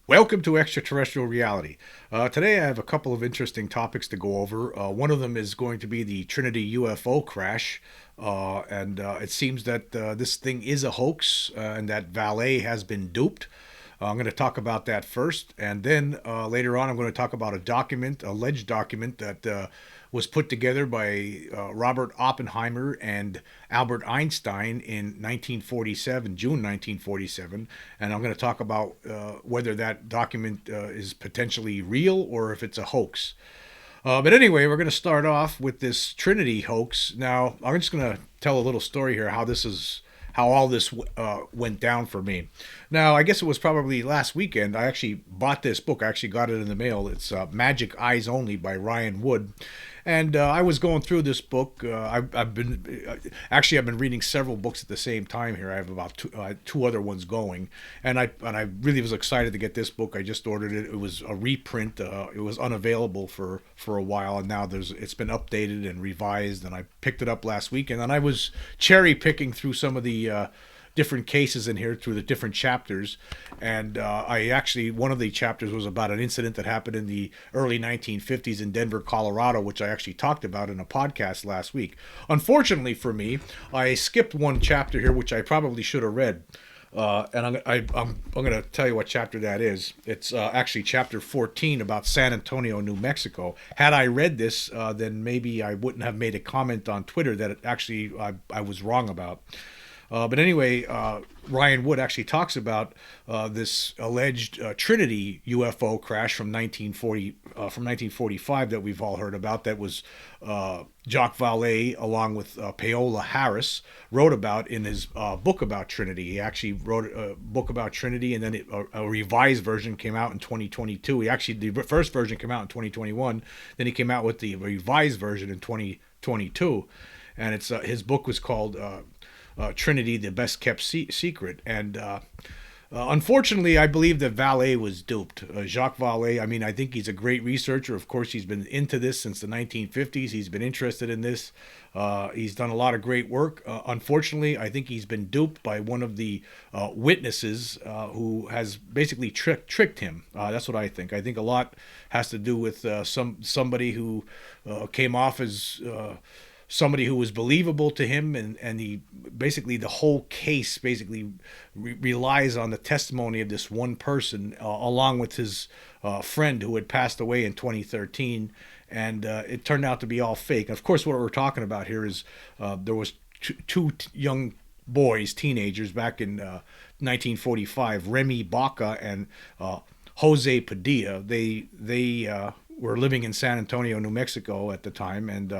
Welcome to Extraterrestrial Reality. Today I have a couple of interesting topics to go over. One of them is going to be the Trinity UFO crash. And It seems that this thing is a hoax and that Vallee has been duped. I'm going to talk about that first, and then later on, I'm going to talk about a document, alleged document that was put together by Robert Oppenheimer and Albert Einstein in 1947, June 1947, and I'm going to talk about whether that document is potentially real or if it's a hoax. But anyway, we're going to start off with this Trinity hoax. Now, I'm just going to tell a little story here how all this went down for me. Now, I guess it was probably last weekend. I actually bought this book. I actually got it in the mail. It's Magic Eyes Only by Ryan Wood. And I was going through this book. I've been reading several books at the same time here. I have about two other ones going, and I really was excited to get this book. I just ordered it. It was a reprint. It was unavailable for a while, and now it's been updated and revised. And I picked it up last week, and then I was cherry picking through some of the different cases in here through the different chapters. And I actually, one of the chapters was about an incident that happened in the early 1950s in Denver, Colorado, which I actually talked about in a podcast last week. Unfortunately for me, I skipped one chapter here, which I probably should have read. I'm going to tell you what chapter that is. It's actually chapter 14 about San Antonio, New Mexico. Had I read this, then maybe I wouldn't have made a comment on Twitter that I was wrong about. But anyway, Ryan Wood actually talks about this alleged Trinity UFO crash from 1945 that we've all heard about. That was Jacques Vallee, along with Paola Harris, wrote about in his book about Trinity. He actually wrote a book about Trinity, and then a revised version came out in 2022. The first version came out in 2021. Then he came out with the revised version in 2022, and his book was called Trinity, the Best Kept Secret. And unfortunately, I believe that Vallee was duped. Jacques Vallee, I think he's a great researcher. Of course, he's been into this since the 1950s. He's been interested in this. He's done a lot of great work. Unfortunately, I think he's been duped by one of the witnesses who has basically tricked him. That's what I think. I think a lot has to do with somebody who came off as somebody who was believable to him, and he basically, the whole case basically relies on the testimony of this one person, along with his friend who had passed away in 2013, and it turned out to be all fake. Of course, what we're talking about here is there was two young boys, teenagers, back in 1945, Remy Baca and Jose Padilla. They were living in San Antonio, New Mexico at the time, and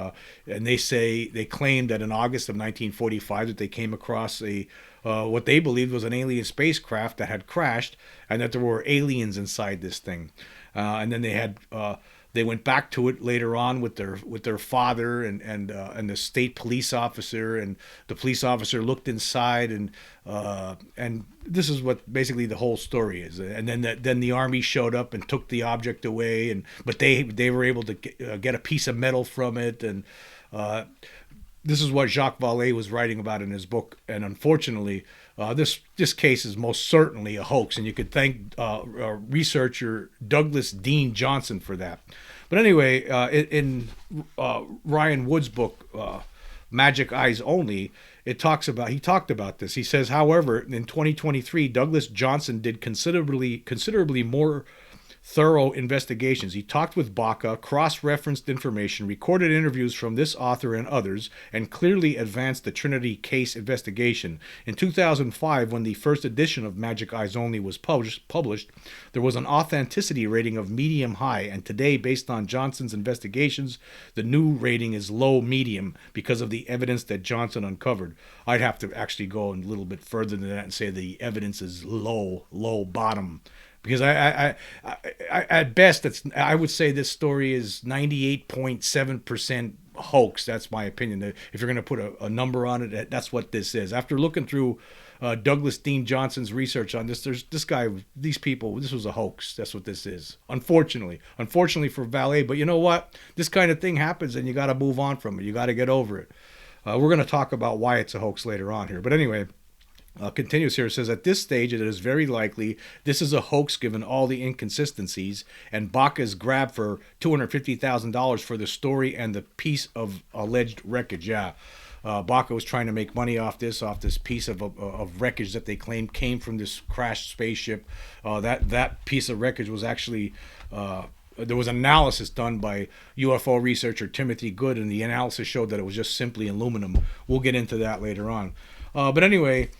they claimed that in August of 1945 that they came across a what they believed was an alien spacecraft that had crashed, and that there were aliens inside this thing. And then they went back to it later on with their father and the state police officer, and the police officer looked inside, and this is what basically the whole story is. And then the army showed up and took the object away, but they were able to get a piece of metal from it, and this is what Jacques Vallee was writing about in his book. And unfortunately, this case is most certainly a hoax, and you could thank researcher Douglas Dean Johnson for that. But anyway, in Ryan Wood's book, Magic Eyes Only, he talked about this. He says, however, in 2023, Douglas Johnson did considerably more thorough investigations. He talked with Baca, cross-referenced information, recorded interviews from this author and others, and clearly advanced the Trinity case investigation. In 2005, when the first edition of Magic Eyes Only was published, there was an authenticity rating of medium-high, and today, based on Johnson's investigations, the new rating is low-medium because of the evidence that Johnson uncovered. I'd have to actually go a little bit further than that and say the evidence is low-bottom. Because I at best, I would say this story is 98.7% hoax. That's my opinion. If you're going to put a number on it, that's what this is. After looking through Douglas Dean Johnson's research on this, these people, this was a hoax. That's what this is. Unfortunately for Vallee. But you know what? This kind of thing happens, and you got to move on from it. You got to get over it. We're going to talk about why it's a hoax later on here. But anyway, Continues here. It says, at this stage, it is very likely this is a hoax given all the inconsistencies, and Baca's grab for $250,000 for the story and the piece of alleged wreckage. Yeah. Baca was trying to make money off this piece of wreckage that they claimed came from this crashed spaceship. That piece of wreckage was actually there was analysis done by UFO researcher Timothy Good, and the analysis showed that it was just simply aluminum. We'll get into that later on. But anyway,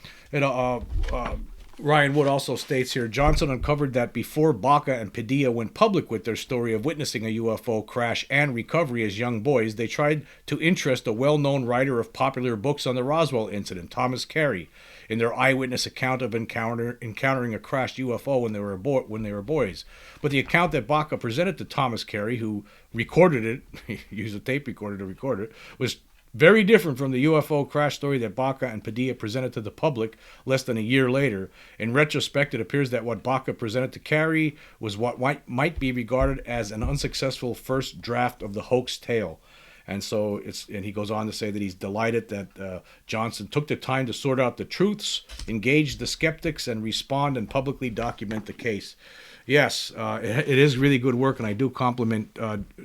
Ryan Wood also states here, Johnson uncovered that before Baca and Padilla went public with their story of witnessing a UFO crash and recovery as young boys, they tried to interest a well-known writer of popular books on the Roswell incident, Thomas Carey, in their eyewitness account of encountering a crashed UFO when they were boys. But the account that Baca presented to Thomas Carey, who recorded it, he used a tape recorder to record it, was very different from the UFO crash story that Baca and Padilla presented to the public less than a year later. In retrospect, it appears that what Baca presented to Carey was what might be regarded as an unsuccessful first draft of the hoax tale. And so and he goes on to say that he's delighted that Johnson took the time to sort out the truths, engage the skeptics, and respond and publicly document the case. Yes, it is really good work, and I do compliment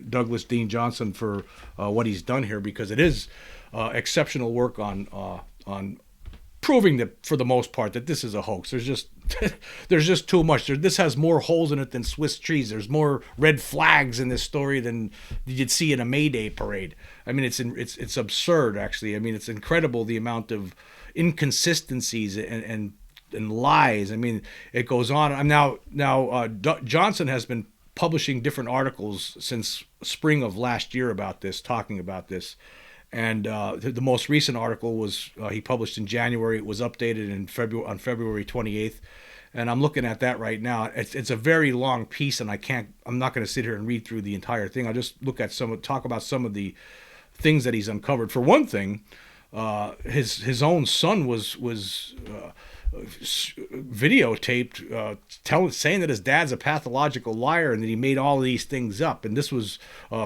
Douglas Dean Johnson for what he's done here, because it is exceptional work on proving that, for the most part, that this is a hoax. There's just too much. This has more holes in it than Swiss cheese. There's more red flags in this story than you'd see in a May Day parade. I mean, it's absurd, actually. I mean, it's incredible the amount of inconsistencies and lies. I mean, it goes on. Johnson has been publishing different articles since spring of last year about this, talking about this. And the most recent article was he published in January. It was updated on February 28th. And I'm looking at that right now. It's a very long piece, and I'm not going to sit here and read through the entire thing. I'll just talk about some of the things that he's uncovered. For one thing, his own son was videotaped saying that his dad's a pathological liar and that he made all of these things up, and this was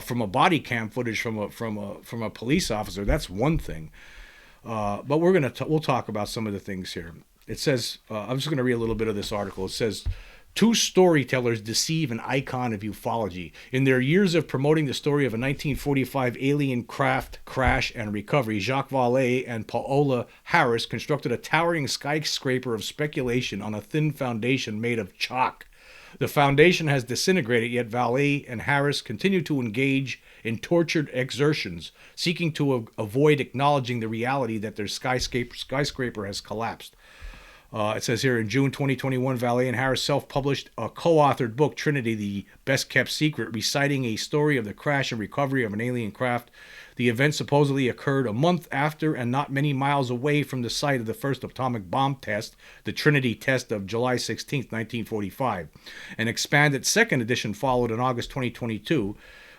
from a body cam footage from a police officer. That's one thing, but we'll talk about some of the things here. It says, I'm just going to read a little bit of this article. It says, two storytellers deceive an icon of ufology. In their years of promoting the story of a 1945 alien craft crash and recovery, Jacques Vallee and Paola Harris constructed a towering skyscraper of speculation on a thin foundation made of chalk. The foundation has disintegrated, yet Vallee and Harris continue to engage in tortured exertions, seeking to avoid acknowledging the reality that their skyscraper has collapsed. It says here, in June 2021, Vallee and Harris self-published a co-authored book, Trinity, the Best-Kept Secret, reciting a story of the crash and recovery of an alien craft. The event supposedly occurred a month after and not many miles away from the site of the first atomic bomb test, the Trinity test of July 16, 1945. An expanded second edition followed in August 2022.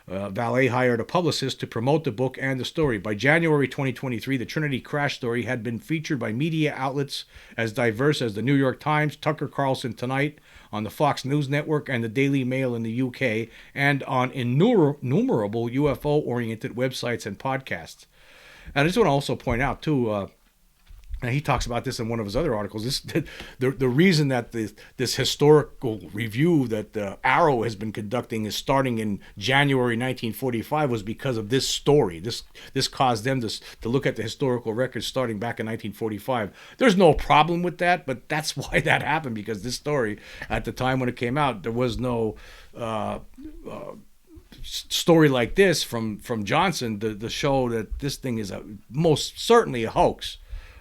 Vallee hired a publicist to promote the book and the story. By January 2023, the Trinity crash story had been featured by media outlets as diverse as the New York Times, Tucker Carlson Tonight, on the Fox News Network, and the Daily Mail in the UK, and on innumerable UFO-oriented websites and podcasts. And I just want to also point out, too, and he talks about this in one of his other articles. The reason that this historical review that the Arrow has been conducting is starting in January 1945 was because of this story. This caused them to look at the historical records starting back in 1945. There's no problem with that, but that's why that happened, because this story, at the time when it came out, there was no story like this from Johnson to show that this thing is most certainly a hoax.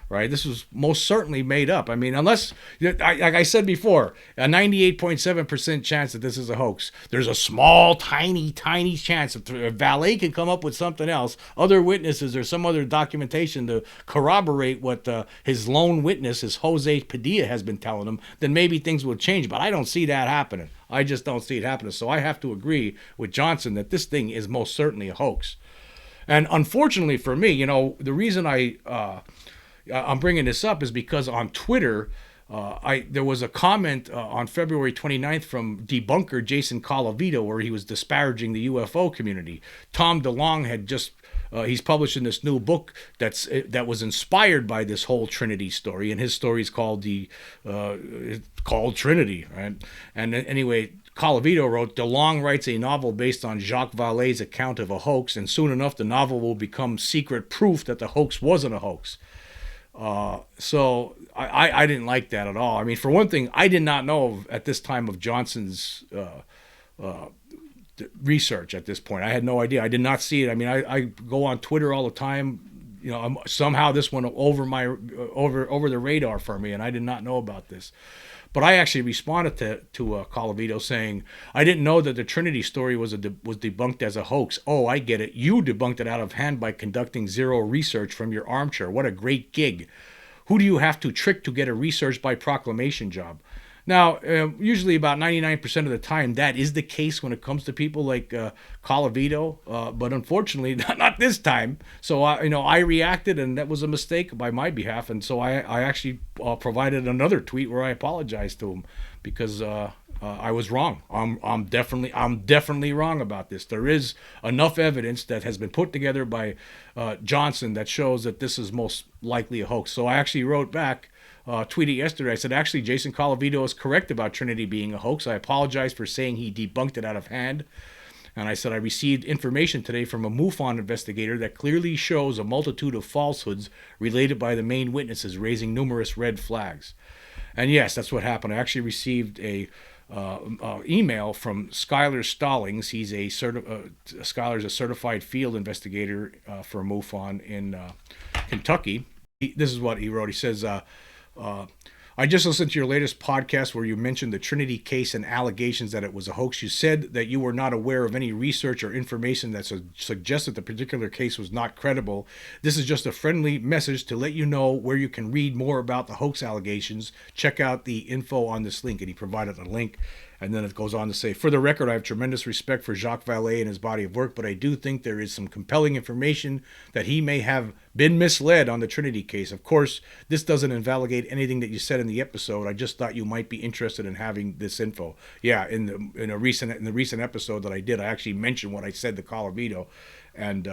Right, this was most certainly made up. I mean, unless, like I said before, a 98.7% chance that this is a hoax. There's a small, tiny chance if Vallee can come up with something else, other witnesses or some other documentation to corroborate what his lone witness, his Jose Padilla, has been telling him, then maybe things will change. But I don't see that happening. I just don't see it happening. So I have to agree with Johnson that this thing is most certainly a hoax. And unfortunately for me, the reason I'm bringing this up is because on Twitter, There was a comment on February 29th from debunker Jason Colavito where he was disparaging the UFO community. Tom DeLonge had just he's publishing this new book that was inspired by this whole Trinity story, and his story is called Trinity, right? And anyway, Colavito wrote, DeLonge writes a novel based on Jacques Vallee's account of a hoax, and soon enough the novel will become secret proof that the hoax wasn't a hoax. So I didn't like that at all. I mean, for one thing, I did not know at this time of Johnson's research at this point. I had no idea. I did not see it. I mean, I go on Twitter all the time. You know, somehow this went over over the radar for me, and I did not know about this. But I actually responded to Colavito saying, I didn't know that the Trinity story was debunked as a hoax. Oh, I get it. You debunked it out of hand by conducting zero research from your armchair. What a great gig. Who do you have to trick to get a research by proclamation job? Now, usually about 99% of the time, that is the case when it comes to people like Colavito, but unfortunately, not this time. So, I reacted, and that was a mistake by my behalf, and so I actually provided another tweet where I apologized to him because I was wrong. I'm definitely wrong about this. There is enough evidence that has been put together by Johnson that shows that this is most likely a hoax. So I actually wrote back. Tweeted yesterday. I said, actually, Jason Colavito is correct about Trinity being a hoax. I apologize for saying he debunked it out of hand. And I said, I received information today from a MUFON investigator that clearly shows a multitude of falsehoods related by the main witnesses, raising numerous red flags. And yes, that's what happened. I actually received a email from Skylar Stallings. He's Skylar's a certified field investigator for MUFON in Kentucky. This is what he wrote. He says, I just listened to your latest podcast where you mentioned the Trinity case and allegations that it was a hoax. You said that you were not aware of any research or information that suggested the particular case was not credible. This is just a friendly message to let you know where you can read more about the hoax allegations. Check out the info on this link. And he provided a link. And then it goes on to say, for the record, I have tremendous respect for Jacques Vallee and his body of work, but I do think there is some compelling information that he may have been misled on the Trinity case. Of course, this doesn't invalidate anything that you said in the episode. I just thought you might be interested in having this info. Yeah, in the recent episode that I did, I actually mentioned what I said to Colavito, and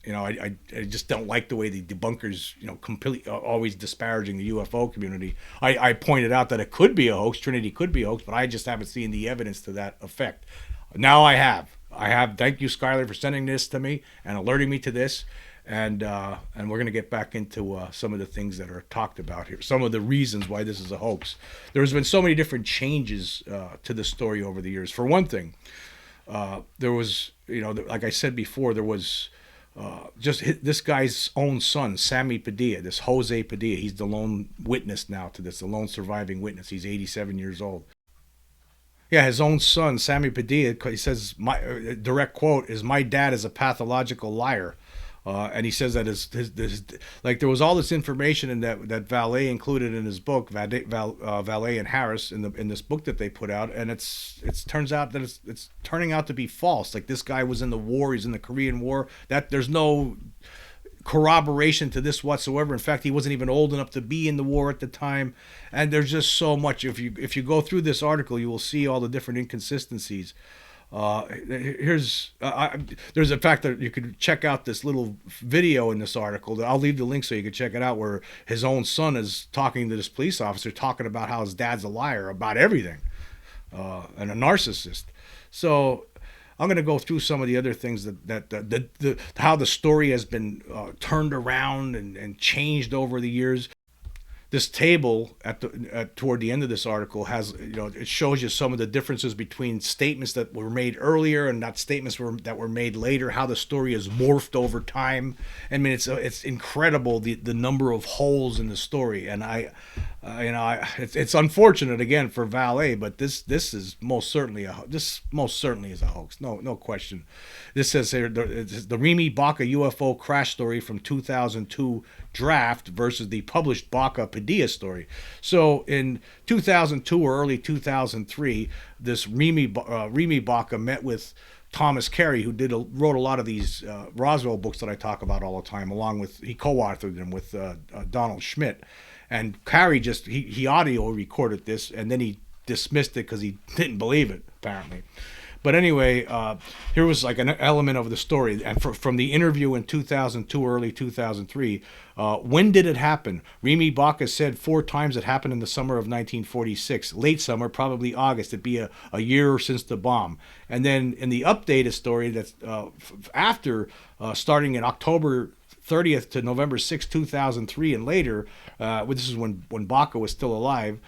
I just don't like the way the debunkers, completely always disparaging the UFO community. I pointed out that it could be a hoax, Trinity could be a hoax, but I just haven't seen the evidence to that effect. Now I have. Thank you, Skylar, for sending this to me and alerting me to this. And we're going to get back into some of the things that are talked about here, some of the reasons why this is a hoax. There's been so many different changes to the story over the years. For one thing, there was, like I said before, there was this guy's own son, Sammy Padilla, this Jose Padilla. He's the lone witness now to this, the lone surviving witness. He's 87 years old. Yeah, his own son, Sammy Padilla, he says, my direct quote is, "My dad is a pathological liar." And he says that his there was all this information in that Vallee included in his book, Vallee and Harris in this book that they put out, and it turns out that it's turning out to be false. Like, this guy was in the war, he's in the Korean War. That there's no corroboration to this whatsoever. In fact, he wasn't even old enough to be in the war at the time. And there's just so much. If you go through this article, you will see all the different inconsistencies. There's a fact that you could check out this little video in this article. I'll leave the link so you can check it out, where his own son is talking to this police officer, talking about how his dad's a liar about everything, and a narcissist. So I'm going to go through some of the other things that how the story has been turned around and changed over the years. This table toward the end of this article has, it shows you some of the differences between statements that were made earlier and not statements that were made later, how the story has morphed over time. I mean, it's incredible the number of holes in the story. And it's unfortunate again for Vallee, but this is most certainly is a hoax. No question. This says here, the Remy Baca UFO crash story from 2002 draft versus the published Baca Padilla story. So in 2002 or early 2003, this Remy Baca met with Thomas Carey, who wrote a lot of these Roswell books that I talk about all the time, he co-authored them with Donald Schmidt. And Carey just he audio recorded this, and then he dismissed it because he didn't believe it apparently. But anyway, here was like an element of the story, and from the interview in 2002, early 2003. When did it happen? Remy Baca said 4 times it happened in the summer of 1946, late summer, probably August. It'd be a year since the bomb. And then in the updated story that's after, starting in October 30th to November 6, 2003, and later, this is when Baca was still alive,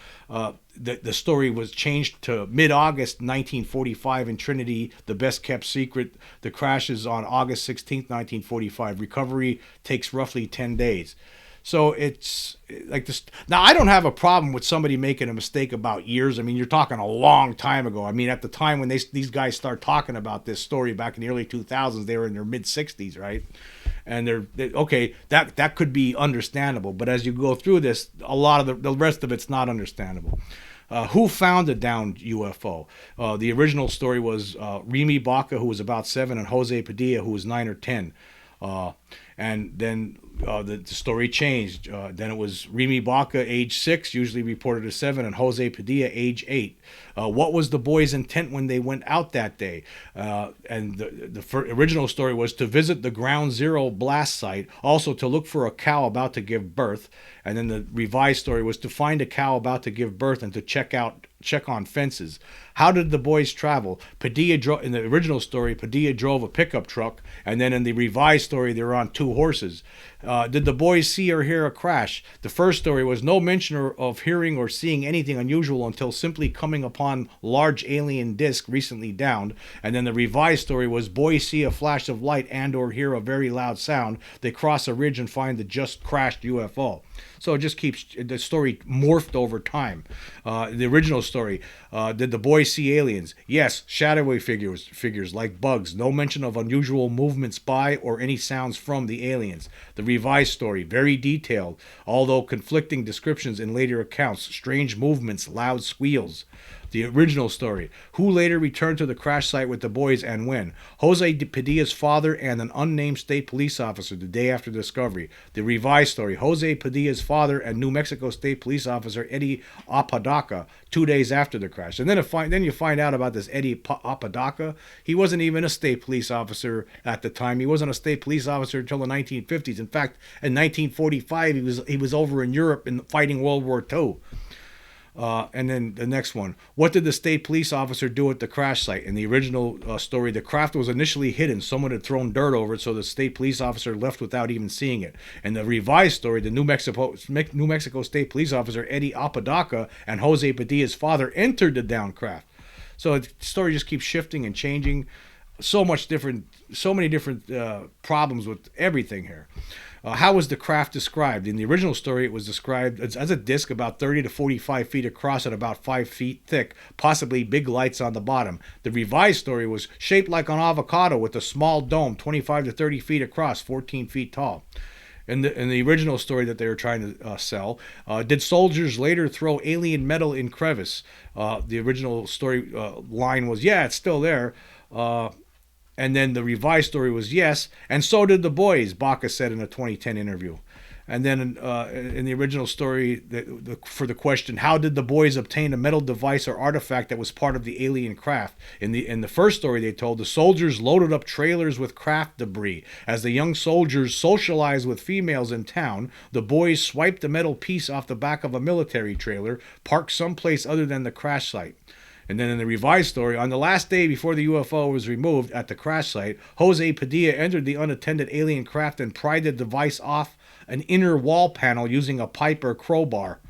the story was changed to mid-August 1945 in Trinity, the best kept secret. The crash is on August 16th, 1945. Recovery takes roughly 10 days. So it's like this. Now, I don't have a problem with somebody making a mistake about years. I mean, you're talking a long time ago. I mean, at the time when these guys start talking about this story back in the early 2000s, they were in their mid-60s, right? And they're okay, that could be understandable. But as you go through this, a lot of the rest of it's not understandable. Who found the downed UFO? The original story was Remy Baca, who was about 7, and Jose Padilla, who was 9 or 10. And then the story changed. Then it was Remy Baca, age 6, usually reported as 7, and Jose Padilla, age 8. What was the boys' intent when they went out that day? And the original story was to visit the Ground Zero blast site, also to look for a cow about to give birth. And then the revised story was to find a cow about to give birth and to check on fences. How did the boys travel? In the original story, Padilla drove a pickup truck, and then in the revised story, they were on 2 horses. Did the boys see or hear a crash? The first story was no mention of hearing or seeing anything unusual until simply coming upon large alien disc recently downed. And then the revised story was boys see a flash of light and or hear a very loud sound. They cross a ridge and find the just crashed UFO. So it just keeps, the story morphed over time. The original story, did the boys see aliens? Yes, shadowy figures like bugs. No mention of unusual movements by or any sounds from the aliens. The revised story, very detailed, although conflicting descriptions in later accounts. Strange movements, loud squeals. The original story, who later returned to the crash site with the boys and when? Jose Padilla's father and an unnamed state police officer the day after discovery. The revised story, Jose Padilla's father and New Mexico state police officer Eddie Apodaca 2 days after the crash. And then you find out about this Eddie Apodaca. He wasn't even a state police officer at the time. He wasn't a state police officer until the 1950s. In fact, in 1945, he was over in Europe fighting World War II. And then the next one. What did the state police officer do at the crash site? In the original story, the craft was initially hidden. Someone had thrown dirt over it, so the state police officer left without even seeing it. In the revised story, the New Mexico state police officer, Eddie Apodaca, and Jose Padilla's father entered the downed craft. So the story just keeps shifting and changing. So many different problems with everything here. How was the craft described? In the original story, it was described as a disc about 30 to 45 feet across and about 5 feet thick, possibly big lights on the bottom. The revised story was shaped like an avocado with a small dome, 25 to 30 feet across, 14 feet tall. In the original story that they were trying to sell, did soldiers later throw alien metal in crevice? The original story line was, yeah, it's still there. And then the revised story was yes, and so did the boys, Baca said in a 2010 interview. And then in the original story, for the question, how did the boys obtain a metal device or artifact that was part of the alien craft? In the first story they told, the soldiers loaded up trailers with craft debris. As the young soldiers socialized with females in town, the boys swiped the metal piece off the back of a military trailer, parked someplace other than the crash site. And then in the revised story, on the last day before the UFO was removed at the crash site, Jose Padilla entered the unattended alien craft and pried the device off an inner wall panel using a pipe or crowbar.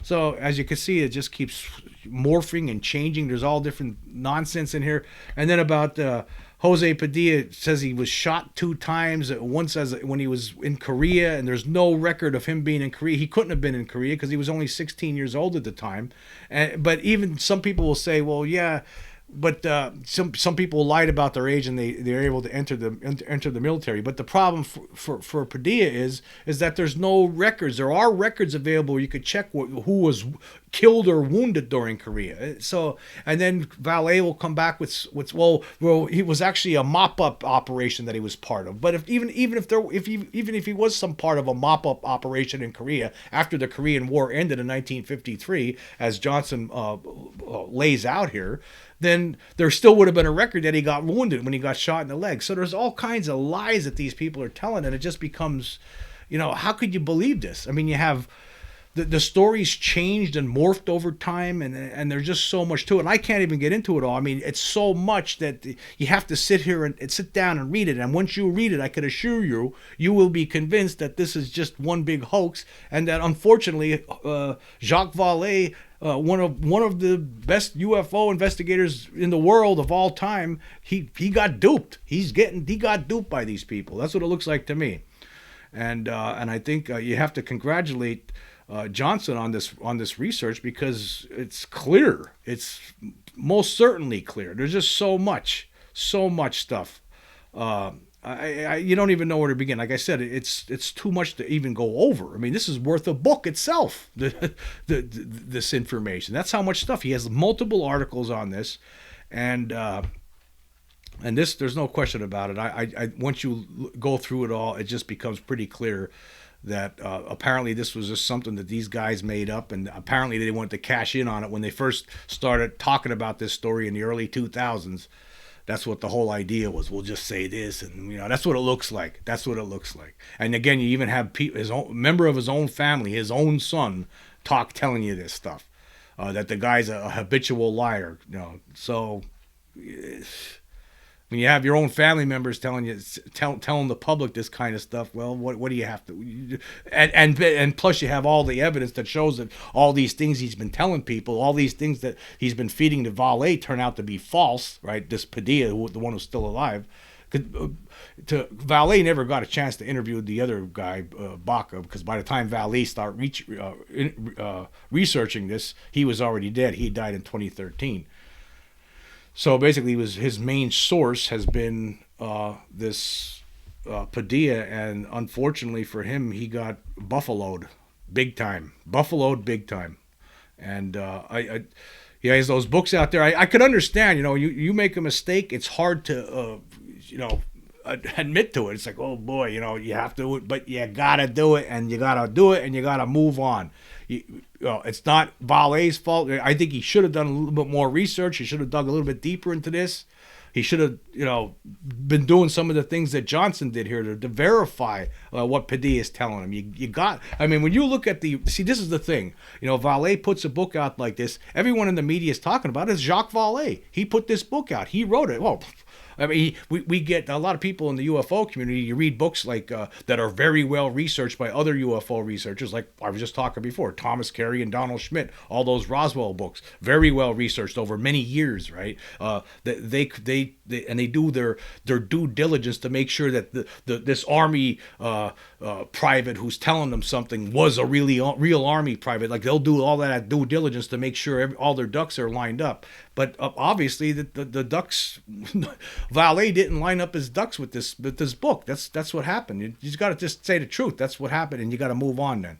So as you can see, it just keeps morphing and changing. There's all different nonsense in here. And then about Jose Padilla says he was shot 2 times. Once when he was in Korea, and there's no record of him being in Korea. He couldn't have been in Korea because he was only 16 years old at the time. But even some people will say, well, yeah, but some people lied about their age and they're able to enter the military. But the problem for Padilla is that there's no records. There are records available where you could check who was killed or wounded during Korea. So, and then Vallee will come back with well, he was actually a mop-up operation that he was part of. But even if he was some part of a mop-up operation in Korea after the Korean War ended in 1953, as Johnson lays out here, then there still would have been a record that he got wounded when he got shot in the leg. So there's all kinds of lies that these people are telling, and it just becomes, how could you believe this? I mean, you have the stories changed and morphed over time, and there's just so much to it. And I can't even get into it all. I mean, it's so much that you have to sit here and sit down and read it. And once you read it, I can assure you, you will be convinced that this is just one big hoax, and that unfortunately, Jacques Vallee, one of the best UFO investigators in the world of all time, he got duped. He got duped by these people. That's what it looks like to me. And I think you have to congratulate Johnson on this research, because it's clear. It's most certainly clear. There's just so much stuff. You don't even know where to begin. Like I said, it's too much to even go over. I mean, this is worth a book itself. This information. That's how much stuff he has. Multiple articles on this, and this, there's no question about it. I once you go through it all, it just becomes pretty clear that apparently this was just something that these guys made up, and apparently they wanted to cash in on it when they first started talking about this story in the early 2000s. That's what the whole idea was. We'll just say this, and that's what it looks like. That's what it looks like. And again, you even have his own member of his own family, his own son, telling you this stuff, that the guy's a habitual liar. So when you have your own family members telling the public this kind of stuff, well, what do you have to? And plus, you have all the evidence that shows that all these things he's been telling people, all these things that he's been feeding to Vallee, turn out to be false, right? This Padilla, the one who's still alive, Vallee never got a chance to interview the other guy, Baca, because by the time Vallee started researching this, he was already dead. He died in 2013. So basically, his main source has been this Padilla, and unfortunately for him, he got buffaloed big time. And he has those books out there. I could understand, you make a mistake, it's hard to, admit to it. It's like, oh boy, you have to, but you gotta do it, and you gotta move on. It's not Vallee's fault. I think he should have done a little bit more research. He should have dug a little bit deeper into this. He should have, been doing some of the things that Johnson did here to verify what Padilla is telling him. When you look at this is the thing. Vallee puts a book out like this. Everyone in the media is talking about it. It's Jacques Vallee. He put this book out. He wrote it. Well, we get a lot of people in the UFO community. You read books like that are very well researched by other UFO researchers, like I was just talking before, Thomas Carey and Donald Schmitt. All those Roswell books, very well researched over many years, right? They do their due diligence to make sure that this Army private who's telling them something was a real Army private. Like, they'll do all that due diligence to make sure all their ducks are lined up. But obviously, the ducks, Vallee didn't line up his ducks with this book. That's what happened. You just got to just say the truth. That's what happened, and you got to move on then.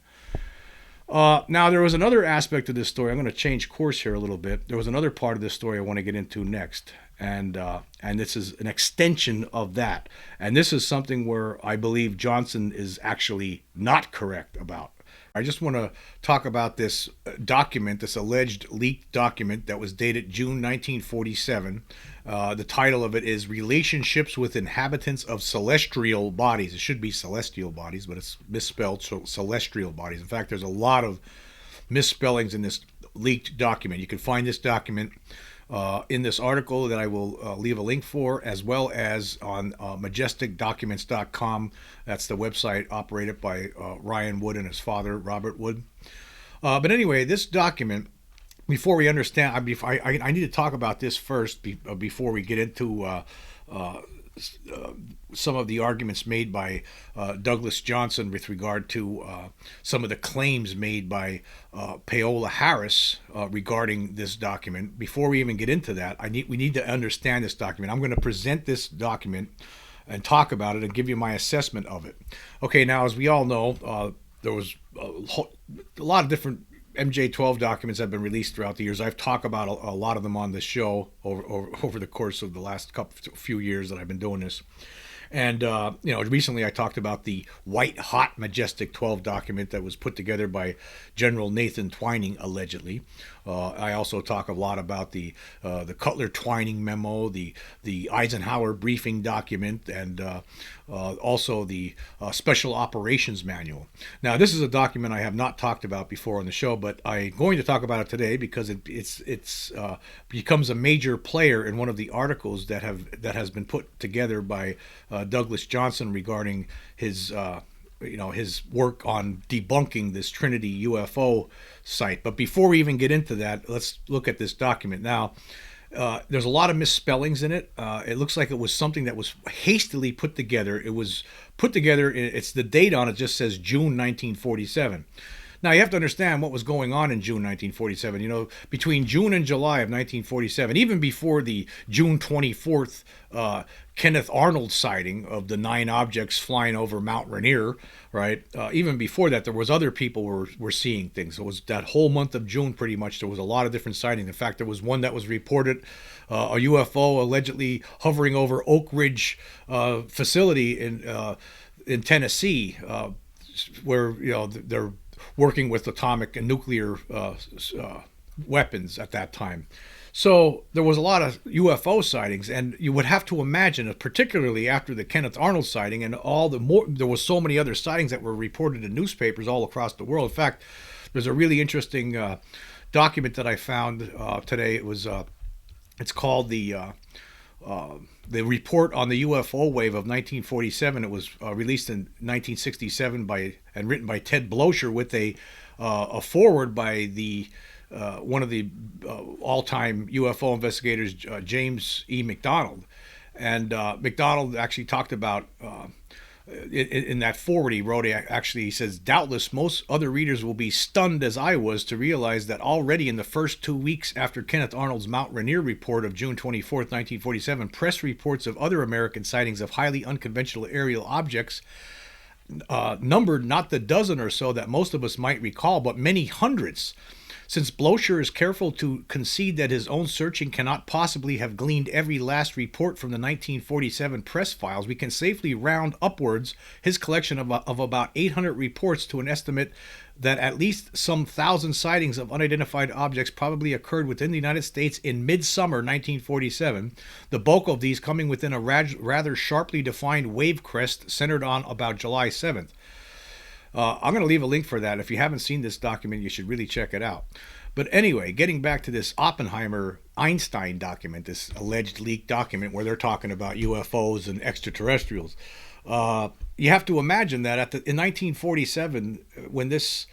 Now, there was another aspect of this story. I'm going to change course here a little bit. There was another part of this story I want to get into next, and this is an extension of that. And this is something where I believe Johnson is actually not correct about. I just want to talk about this document, this alleged leaked document that was dated June 1947. The title of it is Relationships with Inhabitants of Celestial Bodies. It should be celestial bodies, but it's misspelled, so celestial bodies. In fact, there's a lot of misspellings in this leaked document. You can find this document in this article that I will leave a link for, as well as on majesticdocuments.com. That's the website operated by Ryan Wood and his father, Robert Wood. But anyway, this document, before we understand, I need to talk about this first before we get into some of the arguments made by Douglas Johnson with regard to some of the claims made by Paola Harris regarding this document. Before we even get into that, we need to understand this document. I'm going to present this document and talk about it and give you my assessment of it. Okay, now, as we all know, there was a lot of different MJ12 documents have been released throughout the years. I've talked about a lot of them on this show over the course of the last few years that I've been doing this. And, recently I talked about the white hot majestic 12 document that was put together by General Nathan Twining, allegedly. I also talk a lot about the Cutler Twining memo, the Eisenhower briefing document, and also the Special Operations Manual. Now, this is a document I have not talked about before on the show, but I'm going to talk about it today because it's becomes a major player in one of the articles that has been put together by Douglas Johnson regarding his work on debunking this Trinity UFO site. But before we even get into that, let's look at this document. Now, there's a lot of misspellings in it. It looks like it was something that was hastily put together. It was put together, it's the date on it just says June 1947. Now, you have to understand what was going on in June 1947. Between June and July of 1947, even before the June 24th Kenneth Arnold sighting of the 9 objects flying over Mount Rainier, right? Even before that, there was other people were seeing things. It was that whole month of June, pretty much. There was a lot of different sightings. In fact, there was one that was reported, a UFO allegedly hovering over Oak Ridge facility in Tennessee, where they're working with atomic and nuclear weapons at that time. So there was a lot of UFO sightings, and you would have to imagine, particularly after the Kenneth Arnold sighting and there was so many other sightings that were reported in newspapers all across the world. In fact, there's a really interesting document that I found today. It's called the report on the UFO wave of 1947. It was released in 1967 and written by Ted Blocher with a foreword by one of the all-time UFO investigators, James E. McDonald. And McDonald actually talked about, in that foreword he wrote, he says, "Doubtless most other readers will be stunned as I was to realize that already in the first 2 weeks after Kenneth Arnold's Mount Rainier report of June 24th, 1947, press reports of other American sightings of highly unconventional aerial objects numbered not the dozen or so that most of us might recall, but many hundreds. Since Blocher is careful to concede that his own searching cannot possibly have gleaned every last report from the 1947 press files, we can safely round upwards his collection of about 800 reports to an estimate that at least some 1,000 sightings of unidentified objects probably occurred within the United States in midsummer 1947, the bulk of these coming within a rather sharply defined wave crest centered on about July 7th. I'm going to leave a link for that. If you haven't seen this document, you should really check it out. But anyway, getting back to this Oppenheimer-Einstein document, this alleged leaked document where they're talking about UFOs and extraterrestrials, you have to imagine that in 1947, when this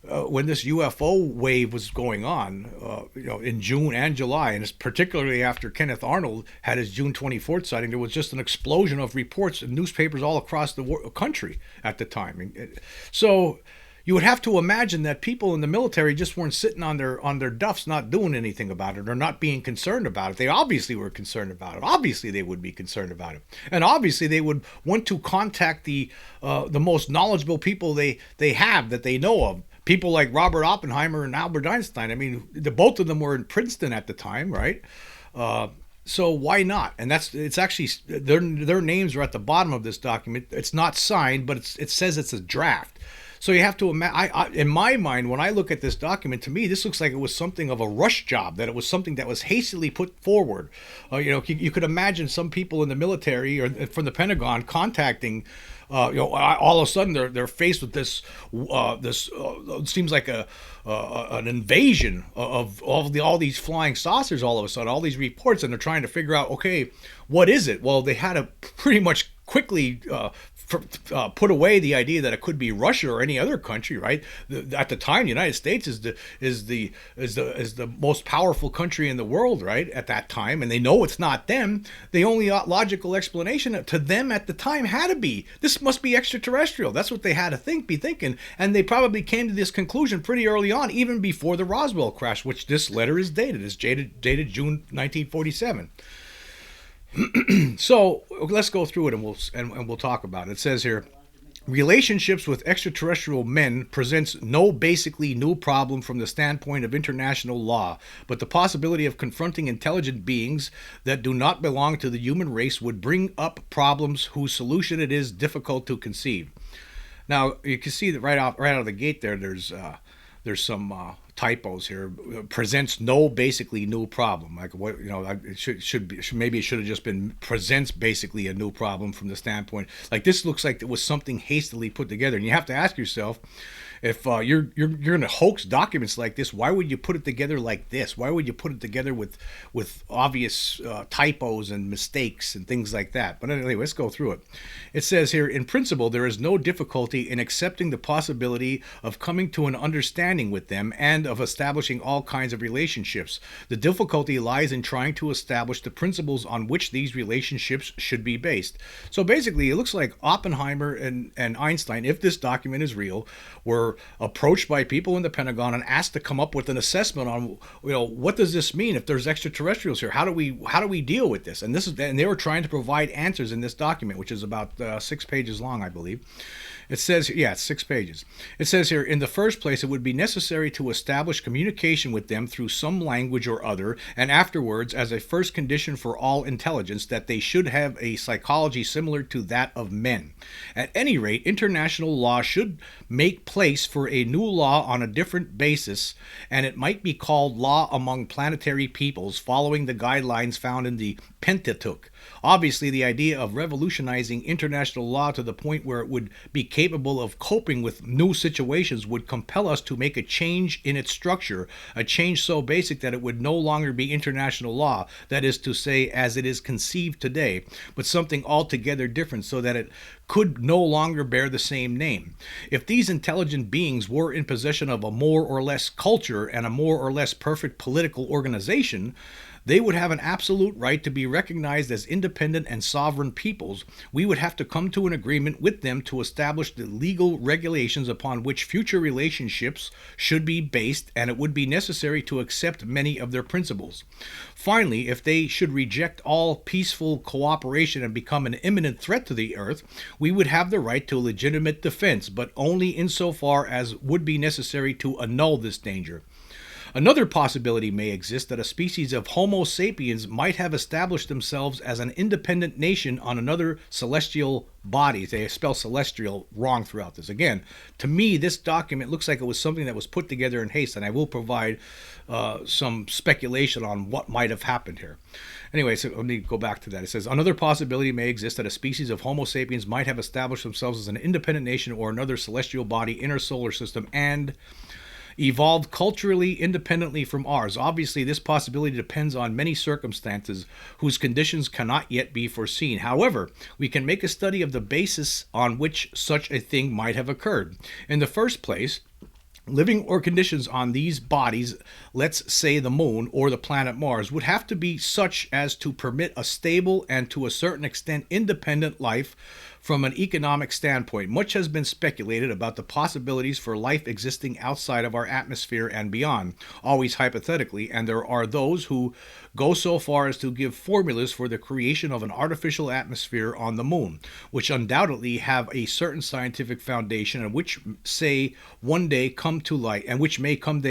UFO wave was going on, in June and July, and it's particularly after Kenneth Arnold had his June 24th sighting, there was just an explosion of reports in newspapers all across the country at the time. So you would have to imagine that people in the military just weren't sitting on their duffs, not doing anything about it or not being concerned about it. They obviously were concerned about it. Obviously, they would be concerned about it, and obviously they would want to contact the most knowledgeable people they have that they know of. People like Robert Oppenheimer and Albert Einstein. I mean, both of them were in Princeton at the time, right? So why not? And it's actually their names are at the bottom of this document. It's not signed, but it says it's a draft. So you have to imagine. In my mind, when I look at this document, to me, this looks like it was something of a rush job. That it was something that was hastily put forward. You could imagine some people in the military or from the Pentagon contacting. All of a sudden they're faced with this seems like an invasion of all these flying saucers. All of a sudden, all these reports, and they're trying to figure out, okay, what is it? Well, they had to pretty much quickly put away the idea that it could be Russia or any other country, right? At the time, the United States is the most powerful country in the world, right? At that time, and they know it's not them. The only logical explanation to them at the time had to be, this must be extraterrestrial. That's what they had to be thinking, and they probably came to this conclusion pretty early on, even before the Roswell crash, which this letter is dated. It's dated June 1947. So let's go through it and we'll talk about it. It says here, Relationships with extraterrestrial men presents no basically new problem from the standpoint of international law, but the possibility of confronting intelligent beings that do not belong to the human race would bring up problems whose solution it is difficult to conceive. Now you can see that right out of the gate there's some typos here. Presents no basically new problem. Like what it should be. Maybe it should have just been presents basically a new problem from the standpoint. Like this looks like it was something hastily put together, and you have to ask yourself, if you're going to hoax documents like this, why would you put it together like this? Why would you put it together with obvious typos and mistakes and things like that? But anyway, let's go through it. It says here, in principle, there is no difficulty in accepting the possibility of coming to an understanding with them and of establishing all kinds of relationships. The difficulty lies in trying to establish the principles on which these relationships should be based. So basically, it looks like Oppenheimer and Einstein, if this document is real, were approached by people in the Pentagon and asked to come up with an assessment on, what does this mean if there's extraterrestrials here? How do we deal with this? And they were trying to provide answers in this document, which is about 6 pages long, I believe. It says, it's 6 pages. It says here, in the first place, it would be necessary to establish communication with them through some language or other, and afterwards, as a first condition for all intelligence, that they should have a psychology similar to that of men. At any rate, international law should make place for a new law on a different basis, and it might be called Law Among Planetary Peoples, following the guidelines found in the Pentateuch. Obviously, the idea of revolutionizing international law to the point where it would be capable of coping with new situations would compel us to make a change in its structure, a change so basic that it would no longer be international law, that is to say, as it is conceived today, but something altogether different, so that it could no longer bear the same name. If these intelligent beings were in possession of a more or less culture and a more or less perfect political organization, they would have an absolute right to be recognized as independent and sovereign peoples. We would have to come to an agreement with them to establish the legal regulations upon which future relationships should be based, and it would be necessary to accept many of their principles. Finally, if they should reject all peaceful cooperation and become an imminent threat to the Earth, we would have the right to legitimate defense, but only insofar as would be necessary to annul this danger. Another possibility may exist that a species of Homo sapiens might have established themselves as an independent nation on another celestial body. They spell celestial wrong throughout this. Again, to me, this document looks like it was something that was put together in haste, and I will provide some speculation on what might have happened here. Anyway, so let me go back to that. It says, another possibility may exist that a species of Homo sapiens might have established themselves as an independent nation or another celestial body in our solar system and evolved culturally independently from ours. Obviously, this possibility depends on many circumstances whose conditions cannot yet be foreseen. However, we can make a study of the basis on which such a thing might have occurred. In the first place, living or conditions on these bodies, let's say the moon or the planet Mars, would have to be such as to permit a stable and to a certain extent independent life from an economic standpoint. Much has been speculated about the possibilities for life existing outside of our atmosphere and beyond, always hypothetically, and there are those who go so far as to give formulas for the creation of an artificial atmosphere on the moon, which undoubtedly have a certain scientific foundation and which say one day come to light, and which may one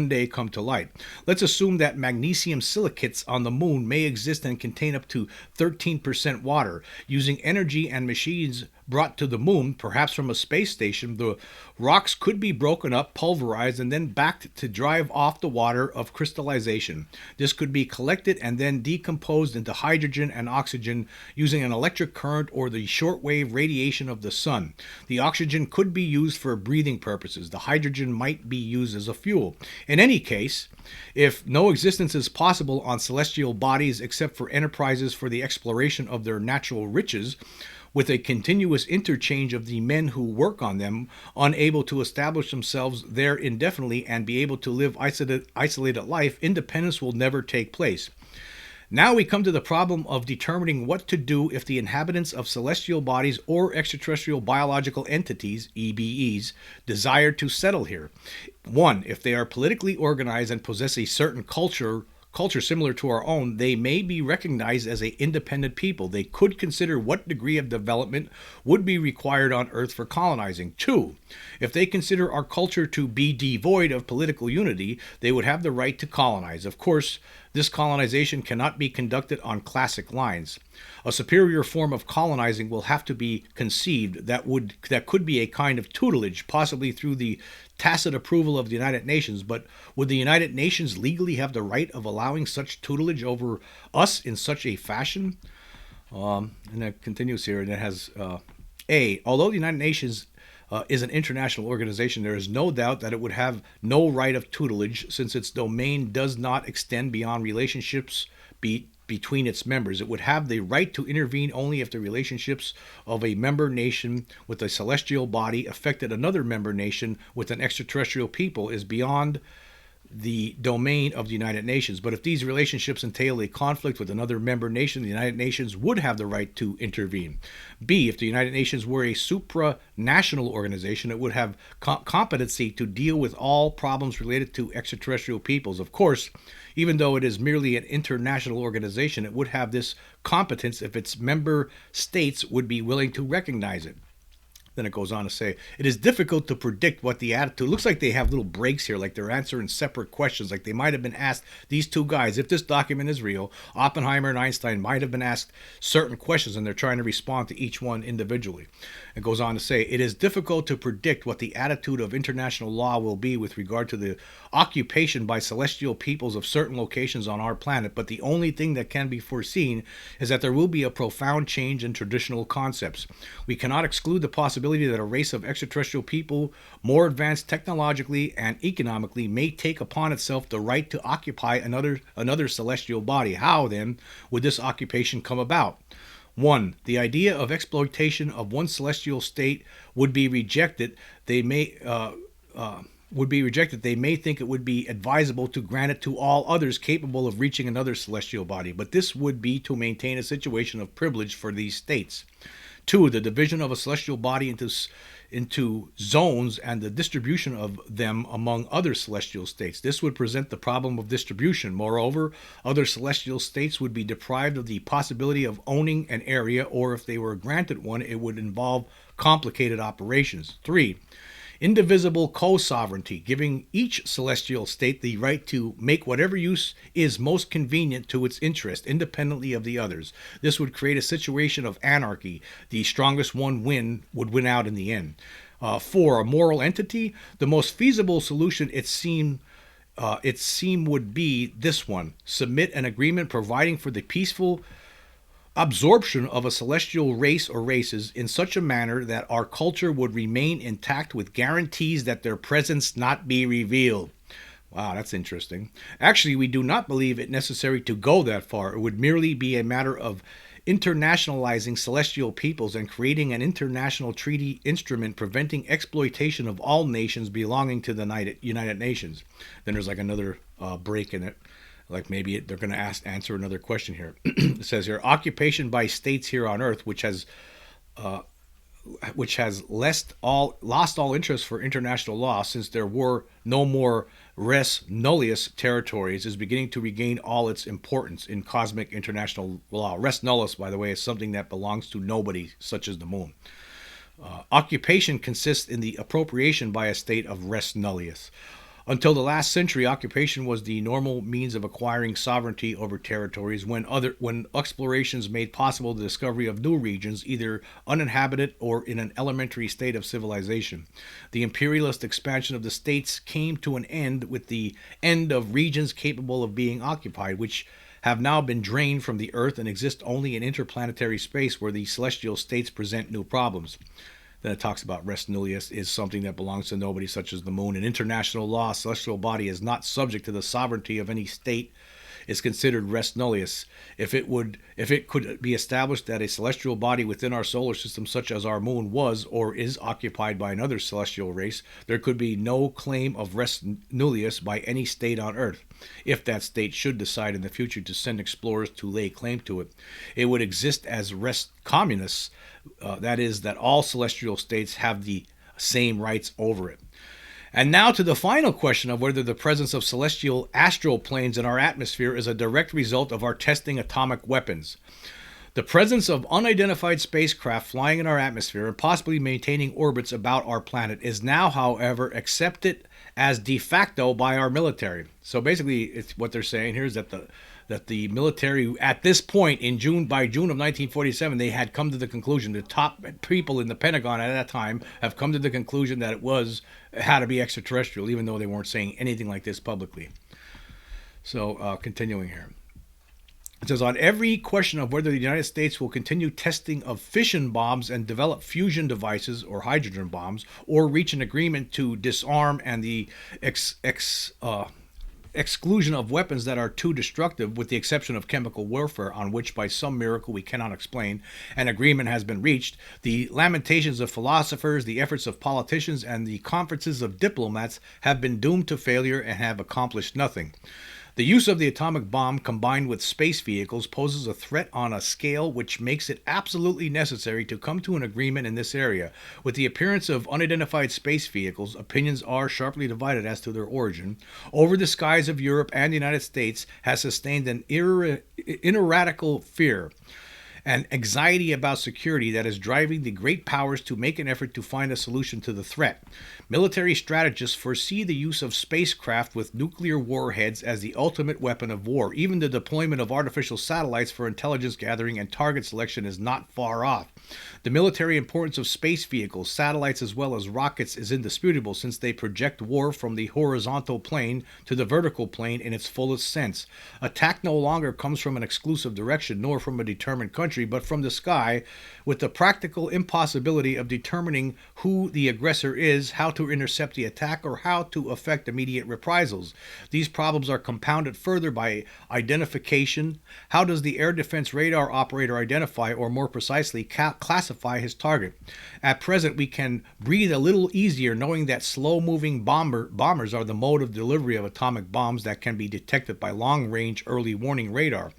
day come to light. Let's assume that magnesium silicates on the moon may exist and contain up to 13% water. Using energy and machines brought to the moon, perhaps from a space station, the rocks could be broken up, pulverized, and then backed to drive off the water of crystallization. This could be collected and then decomposed into hydrogen and oxygen using an electric current or the shortwave radiation of the sun. The oxygen could be used for breathing purposes. The hydrogen might be used as a fuel. In any case, if no existence is possible on celestial bodies except for enterprises for the exploration of their natural riches, with a continuous interchange of the men who work on them, unable to establish themselves there indefinitely and be able to live isolated life, independence will never take place. Now we come to the problem of determining what to do if the inhabitants of celestial bodies or extraterrestrial biological entities, EBEs, desire to settle here. 1. If they are politically organized and possess a certain culture, culture similar to our own, they may be recognized as an independent people. They could consider what degree of development would be required on Earth for colonizing. 2, if they consider our culture to be devoid of political unity, they would have the right to colonize. Of course, this colonization cannot be conducted on classic lines. A superior form of colonizing will have to be conceived that could be a kind of tutelage, possibly through the tacit approval of the United Nations. But would the United Nations legally have the right of allowing such tutelage over us in such a fashion? And it continues here, and it has although the United Nations is an international organization, there is no doubt that it would have no right of tutelage, since its domain does not extend beyond relationships between its members. It would have the right to intervene only if the relationships of a member nation with a celestial body affected another member nation with an extraterrestrial people is beyond the domain of the United Nations. But if these relationships entail a conflict with another member nation, the United Nations would have the right to intervene. B, if the United Nations were a supranational organization, it would have competency to deal with all problems related to extraterrestrial peoples. Of course, even though it is merely an international organization, it would have this competence if its member states would be willing to recognize it. Then it goes on to say, it is difficult to predict what the attitude... Looks like they have little breaks here, like they're answering separate questions. Like they might have been asked, these two guys, if this document is real, Oppenheimer and Einstein might have been asked certain questions, and they're trying to respond to each one individually. It goes on to say, it is difficult to predict what the attitude of international law will be with regard to the occupation by celestial peoples of certain locations on our planet, but the only thing that can be foreseen is that there will be a profound change in traditional concepts. We cannot exclude the possibility that a race of extraterrestrial people, more advanced technologically and economically, may take upon itself the right to occupy another celestial body. How, then, would this occupation come about? 1. The idea of exploitation of one celestial state would be rejected. They may think it would be advisable to grant it to all others capable of reaching another celestial body, but this would be to maintain a situation of privilege for these states. 2. The division of a celestial body into zones and the distribution of them among other celestial states. This would present the problem of distribution. Moreover, other celestial states would be deprived of the possibility of owning an area, or if they were granted one, it would involve complicated operations. 3. Indivisible co-sovereignty, giving each celestial state the right to make whatever use is most convenient to its interest, independently of the others. This would create a situation of anarchy. The strongest one would win out in the end. 4. A moral entity. The most feasible solution, it seemed, would be this one: submit an agreement providing for the peaceful absorption of a celestial race or races in such a manner that our culture would remain intact with guarantees that their presence not be revealed. Wow, that's interesting. Actually, we do not believe it necessary to go that far. It would merely be a matter of internationalizing celestial peoples and creating an international treaty instrument preventing exploitation of all nations belonging to the United Nations. Then there's like another break in it. Like maybe they're going to answer another question here. It says here, occupation by states here on Earth, which has lost all interest for international law since there were no more res nullius territories, is beginning to regain all its importance in cosmic international law. Res nullius, by the way, is something that belongs to nobody, such as the moon. Occupation consists in the appropriation by a state of res nullius. Until the last century, occupation was the normal means of acquiring sovereignty over territories when explorations made possible the discovery of new regions, either uninhabited or in an elementary state of civilization. The imperialist expansion of the states came to an end with the end of regions capable of being occupied, which have now been drained from the Earth and exist only in interplanetary space where the celestial states present new problems. Then it talks about res nullius is something that belongs to nobody, such as the moon. In international law, a celestial body is not subject to the sovereignty of any state. Is considered res nullius. If it could be established that a celestial body within our solar system, such as our moon, was or is occupied by another celestial race, there could be no claim of res nullius by any state on Earth. If that state should decide in the future to send explorers to lay claim to it, it would exist as res communis. That is, that all celestial states have the same rights over it. And now to the final question of whether the presence of celestial astral planes in our atmosphere is a direct result of our testing atomic weapons. The presence of unidentified spacecraft flying in our atmosphere and possibly maintaining orbits about our planet is now, however, accepted as de facto by our military. So basically, it's what they're saying here is that the military at this point by June of 1947, they had come to the conclusion, the top people in the Pentagon at that time have come to the conclusion that it had to be extraterrestrial, even though they weren't saying anything like this publicly. So continuing here. It says, on every question of whether the United States will continue testing of fission bombs and develop fusion devices or hydrogen bombs, or reach an agreement to disarm and the exclusion of weapons that are too destructive, with the exception of chemical warfare, on which by some miracle we cannot explain, an agreement has been reached, the lamentations of philosophers, the efforts of politicians, and the conferences of diplomats have been doomed to failure and have accomplished nothing. The use of the atomic bomb combined with space vehicles poses a threat on a scale which makes it absolutely necessary to come to an agreement in this area. With the appearance of unidentified space vehicles, opinions are sharply divided as to their origin. Over the skies of Europe and the United States has sustained an ineradicable fear and anxiety about security that is driving the great powers to make an effort to find a solution to the threat. Military strategists foresee the use of spacecraft with nuclear warheads as the ultimate weapon of war. Even the deployment of artificial satellites for intelligence gathering and target selection is not far off. The military importance of space vehicles, satellites, as well as rockets is indisputable, since they project war from the horizontal plane to the vertical plane in its fullest sense. Attack no longer comes from an exclusive direction, nor from a determined country, but from the sky, with the practical impossibility of determining who the aggressor is, how to intercept the attack, or how to effect immediate reprisals. These problems are compounded further by identification. How does the air defense radar operator identify, or more precisely, classify his target? At present, we can breathe a little easier knowing that slow-moving bombers are the mode of delivery of atomic bombs that can be detected by long-range early warning radar.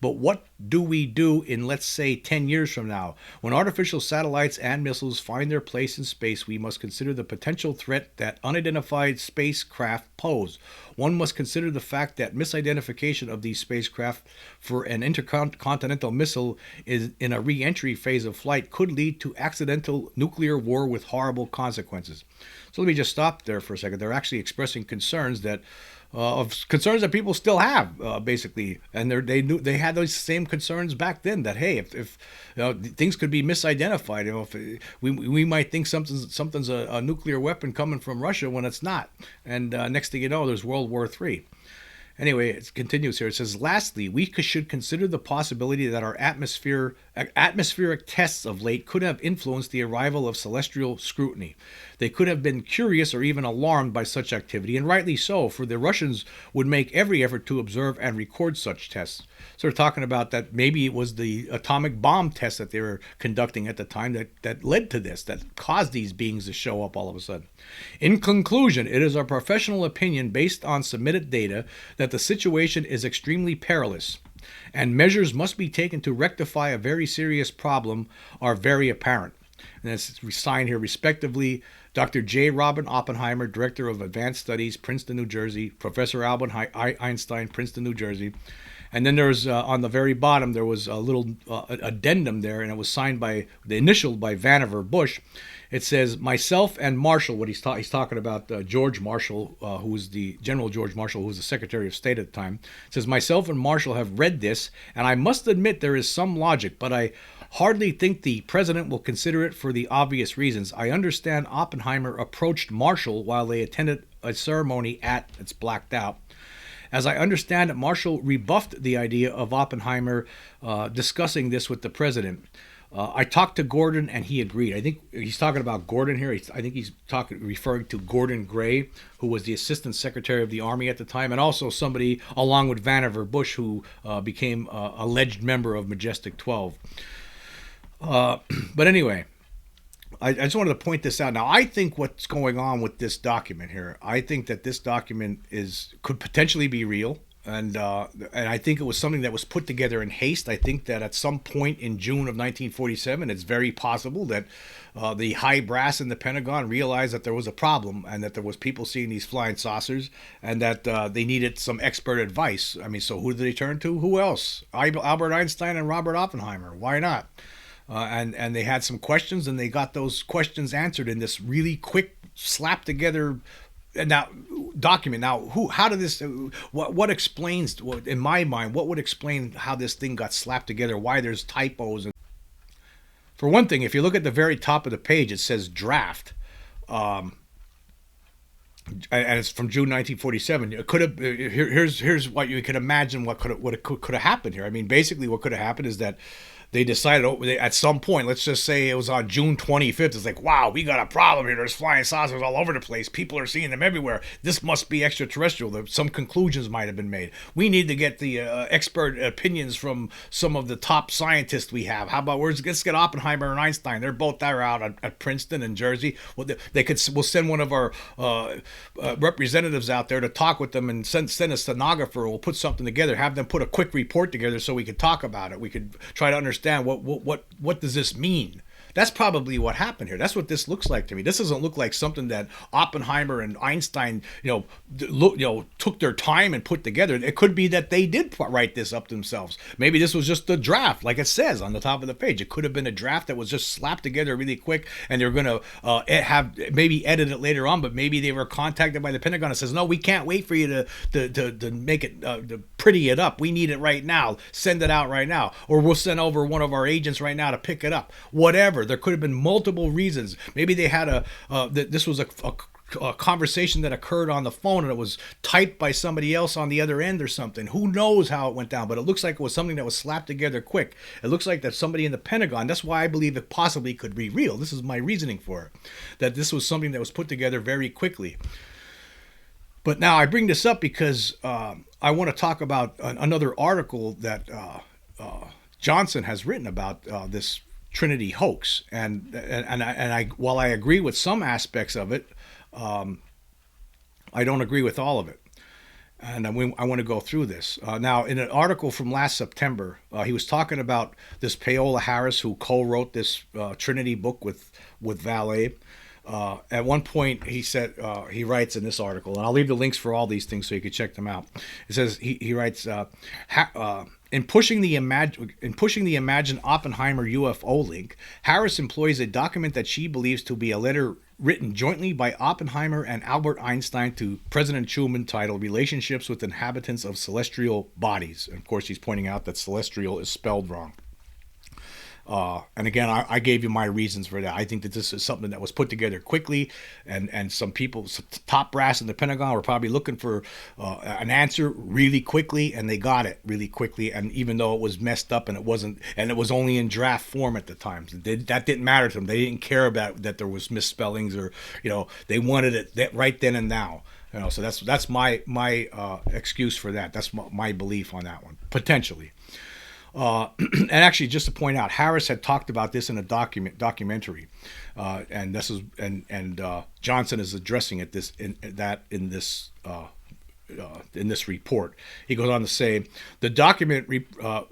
But what do we do in, let's say, 10 years from now? When artificial satellites and missiles find their place in space, we must consider the potential threat that unidentified spacecraft pose. One must consider the fact that misidentification of these spacecraft for an intercontinental missile is in a re-entry phase of flight could lead to accidental nuclear war with horrible consequences. So let me just stop there for a second. They're actually expressing concerns that people still have, basically, and they had those same concerns back then. That hey, if things could be misidentified, if we might think something's a nuclear weapon coming from Russia when it's not, and next thing you know, there's World War III. Anyway, it continues here. It says, lastly, we should consider the possibility that our atmospheric tests of late could have influenced the arrival of celestial scrutiny. They could have been curious or even alarmed by such activity, and rightly so, for the Russians would make every effort to observe and record such tests. So they're talking about that maybe it was the atomic bomb tests that they were conducting at the time that led to this, that caused these beings to show up all of a sudden. In conclusion, it is our professional opinion, based on submitted data, that the situation is extremely perilous, and measures must be taken to rectify a very serious problem are very apparent. And it's signed here respectively, Dr. J. Robin Oppenheimer, Director of Advanced Studies, Princeton, New Jersey, Professor Albert Einstein, Princeton, New Jersey. And then there's on the very bottom, there was a little addendum there, and it was signed initialed by Vannevar Bush. It says, myself and Marshall, he's talking about George Marshall, who was General George Marshall, who was the Secretary of State at the time. It says, myself and Marshall have read this, and I must admit there is some logic, but I hardly think the president will consider it for the obvious reasons. I understand Oppenheimer approached Marshall while they attended a ceremony it's blacked out. As I understand it, Marshall rebuffed the idea of Oppenheimer discussing this with the president. I talked to Gordon, and he agreed. I think he's talking about Gordon here. I think he's referring to Gordon Gray, who was the Assistant Secretary of the Army at the time, and also somebody along with Vannevar Bush, who became an alleged member of Majestic 12. But anyway, I just wanted to point this out. Now, I think what's going on with this document here, I think that this document could potentially be real. And I think it was something that was put together in haste. I think that at some point in June of 1947, it's very possible that the high brass in the Pentagon realized that there was a problem and that there was people seeing these flying saucers, and that they needed some expert advice. I mean, so who did they turn to? Who else? Albert Einstein and Robert Oppenheimer. Why not? And they had some questions, and they got those questions answered in this really quick, slap together now document. Now, how did this? What explains? In my mind, what would explain how this thing got slapped together? Why there's typos? And for one thing, if you look at the very top of the page, it says draft. And it's from June 1947. It could have. Here's what you could imagine. What could have happened here? I mean, basically, what could have happened is that they decided at some point, let's just say it was on June 25th, it's like, wow, we got a problem here. There's flying saucers all over the place. People are seeing them everywhere. This must be extraterrestrial. Some conclusions might have been made. We need to get the expert opinions from some of the top scientists we have. How about let's get Oppenheimer and Einstein. They're both there out at Princeton and Jersey. Well, we'll send one of our representatives out there to talk with them, and send a stenographer. We'll put something together, have them put a quick report together so we could talk about it. We could try to understand what does this mean. That's probably what happened here. That's what this looks like to me. This doesn't look like something that Oppenheimer and Einstein, took their time and put together. It could be that they did write this up themselves. Maybe this was just a draft, like it says on the top of the page. It could have been a draft that was just slapped together really quick, and they're going to have maybe edit it later on. But maybe they were contacted by the Pentagon and says, "No, we can't wait for you to make it to pretty it up. We need it right now. Send it out right now, or we'll send over one of our agents right now to pick it up." Whatever. There could have been multiple reasons. Maybe they had this was a conversation that occurred on the phone, and it was typed by somebody else on the other end or something. Who knows how it went down, but it looks like it was something that was slapped together quick. It looks like that somebody in the Pentagon, that's why I believe it possibly could be real. This is my reasoning for it, that this was something that was put together very quickly. But now I bring this up because I want to talk about another article that Johnson has written about this Trinity hoax, and I while I agree with some aspects of it, I don't agree with all of it, and I want to go through this. Now, in an article from last September, he was talking about this Paola Harris, who co-wrote this Trinity book with Vallee. At one point, he said, he writes in this article, and I'll leave the links for all these things so you can check them out. It says he writes. In pushing the imagined Oppenheimer UFO link, Harris employs a document that she believes to be a letter written jointly by Oppenheimer and Albert Einstein to President Truman, titled "Relationships with Inhabitants of Celestial Bodies." And of course, he's pointing out that celestial is spelled wrong. And again, I gave you my reasons for that. I think that this is something that was put together quickly, and some people, top brass in the Pentagon, were probably looking for an answer really quickly, and they got it really quickly. And even though it was messed up and it was only in draft form at the time, that didn't matter to them. They didn't care about that there was misspellings, or they wanted it right then and now. So that's my excuse for that. That's my belief on that one, potentially. And actually, just to point out, Harris had talked about this in a documentary, and this is Johnson is addressing it in this report. He goes on to say, the document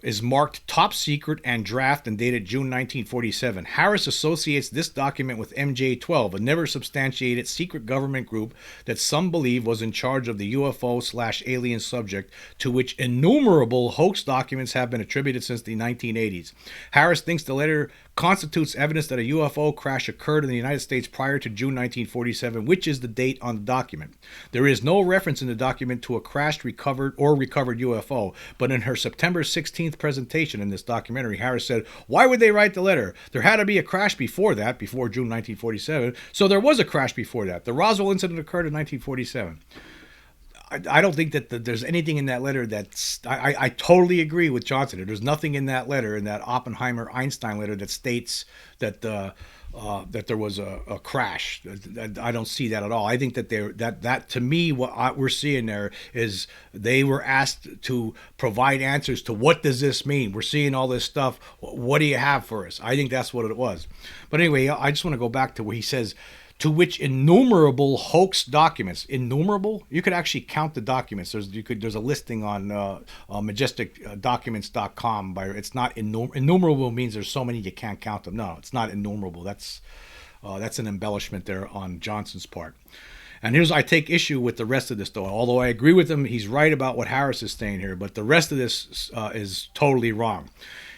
is marked top secret and draft and dated June 1947. Harris associates this document with MJ-12, a never substantiated secret government group that some believe was in charge of the UFO/alien subject, to which innumerable hoax documents have been attributed since the 1980s. Harris thinks the letter constitutes evidence that a UFO crash occurred in the United States prior to June 1947, which is the date on the document. There is no reference in the document to a crashed, recovered UFO, but in her September 16th presentation in this documentary, Harris said, "Why would they write the letter? There had to be a crash before June 1947, so there was a crash before that. The Roswell incident occurred in 1947. I don't think that there's anything in that letter that's... I totally agree with Johnson. There's nothing in that letter, in that Oppenheimer-Einstein letter, that states that that there was a crash. I don't see that at all. I think that that to me, what we're seeing there is they were asked to provide answers to what does this mean. We're seeing all this stuff. What do you have for us? I think that's what it was. But anyway, I just want to go back to where he says, to which innumerable hoax documents, innumerable, you could actually count the documents. There's a listing on majesticdocuments.com. It's not innumerable means there's so many you can't count them. No, it's not innumerable. That's an embellishment there on Johnson's part. And I take issue with the rest of this, though. Although I agree with him, he's right about what Harris is saying here, but the rest of this is totally wrong.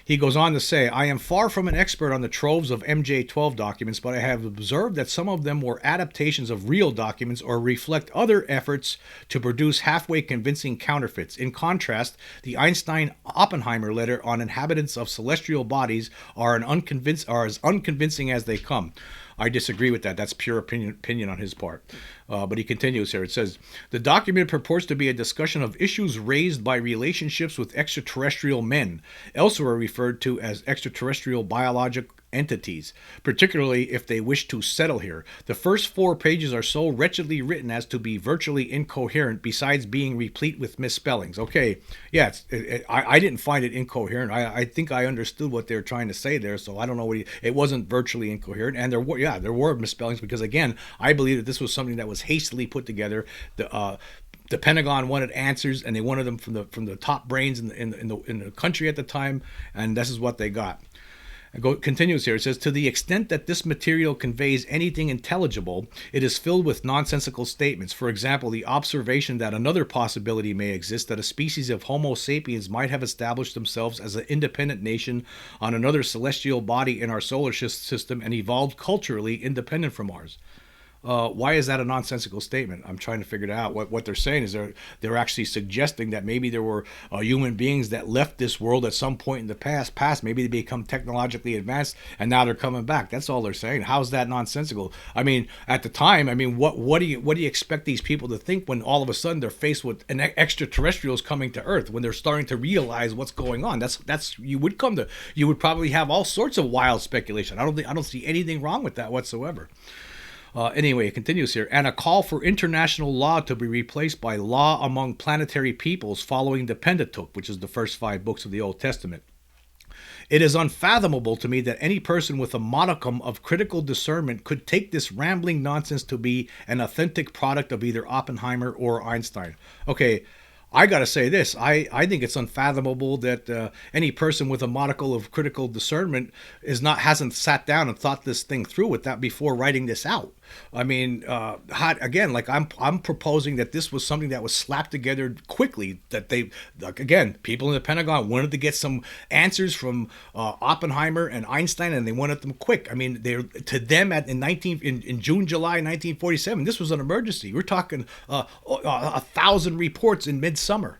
He goes on to say, I am far from an expert on the troves of MJ-12 documents, but I have observed that some of them were adaptations of real documents or reflect other efforts to produce halfway convincing counterfeits. In contrast, the Einstein-Oppenheimer letter on inhabitants of celestial bodies are as unconvincing as they come. I disagree with that. That's pure opinion on his part. But he continues here. It says, the document purports to be a discussion of issues raised by relationships with extraterrestrial men, elsewhere referred to as extraterrestrial biologic entities, particularly if they wish to settle here. The first 4 pages are so wretchedly written as to be virtually incoherent, besides being replete with misspellings. Okay, yeah, I didn't find it incoherent. I think I understood what they're trying to say there, so I don't know it wasn't virtually incoherent, and there were misspellings, because again, I believe that this was something that was hastily put together. The Pentagon wanted answers, and they wanted them from the top brains in the country at the time, and this is what they got. Continues here. It says, to the extent that this material conveys anything intelligible, it is filled with nonsensical statements. For example, the observation that another possibility may exist, that a species of Homo sapiens might have established themselves as an independent nation on another celestial body in our solar system and evolved culturally independent from ours. Why is that a nonsensical statement? I'm trying to figure it out. What they're saying is they're actually suggesting that maybe there were human beings that left this world at some point in the past. Maybe they become technologically advanced and now they're coming back. That's all they're saying. How's that nonsensical? I mean, at the time, what do you expect these people to think when all of a sudden they're faced with extraterrestrials coming to Earth, when they're starting to realize what's going on? You would probably have all sorts of wild speculation. I don't see anything wrong with that whatsoever. Anyway, it continues here. And a call for international law to be replaced by law among planetary peoples following the Pentateuch, which is the first 5 books of the Old Testament. It is unfathomable to me that any person with a modicum of critical discernment could take this rambling nonsense to be an authentic product of either Oppenheimer or Einstein. Okay, I got to say this. I think it's unfathomable that any person with a modicum of critical discernment hasn't sat down and thought this thing through with that before writing this out. I mean, again, like I'm proposing that this was something that was slapped together quickly. That people in the Pentagon wanted to get some answers from Oppenheimer and Einstein, and they wanted them quick. I mean, in June, July 1947, this was an emergency. We're talking 1,000 reports in midsummer.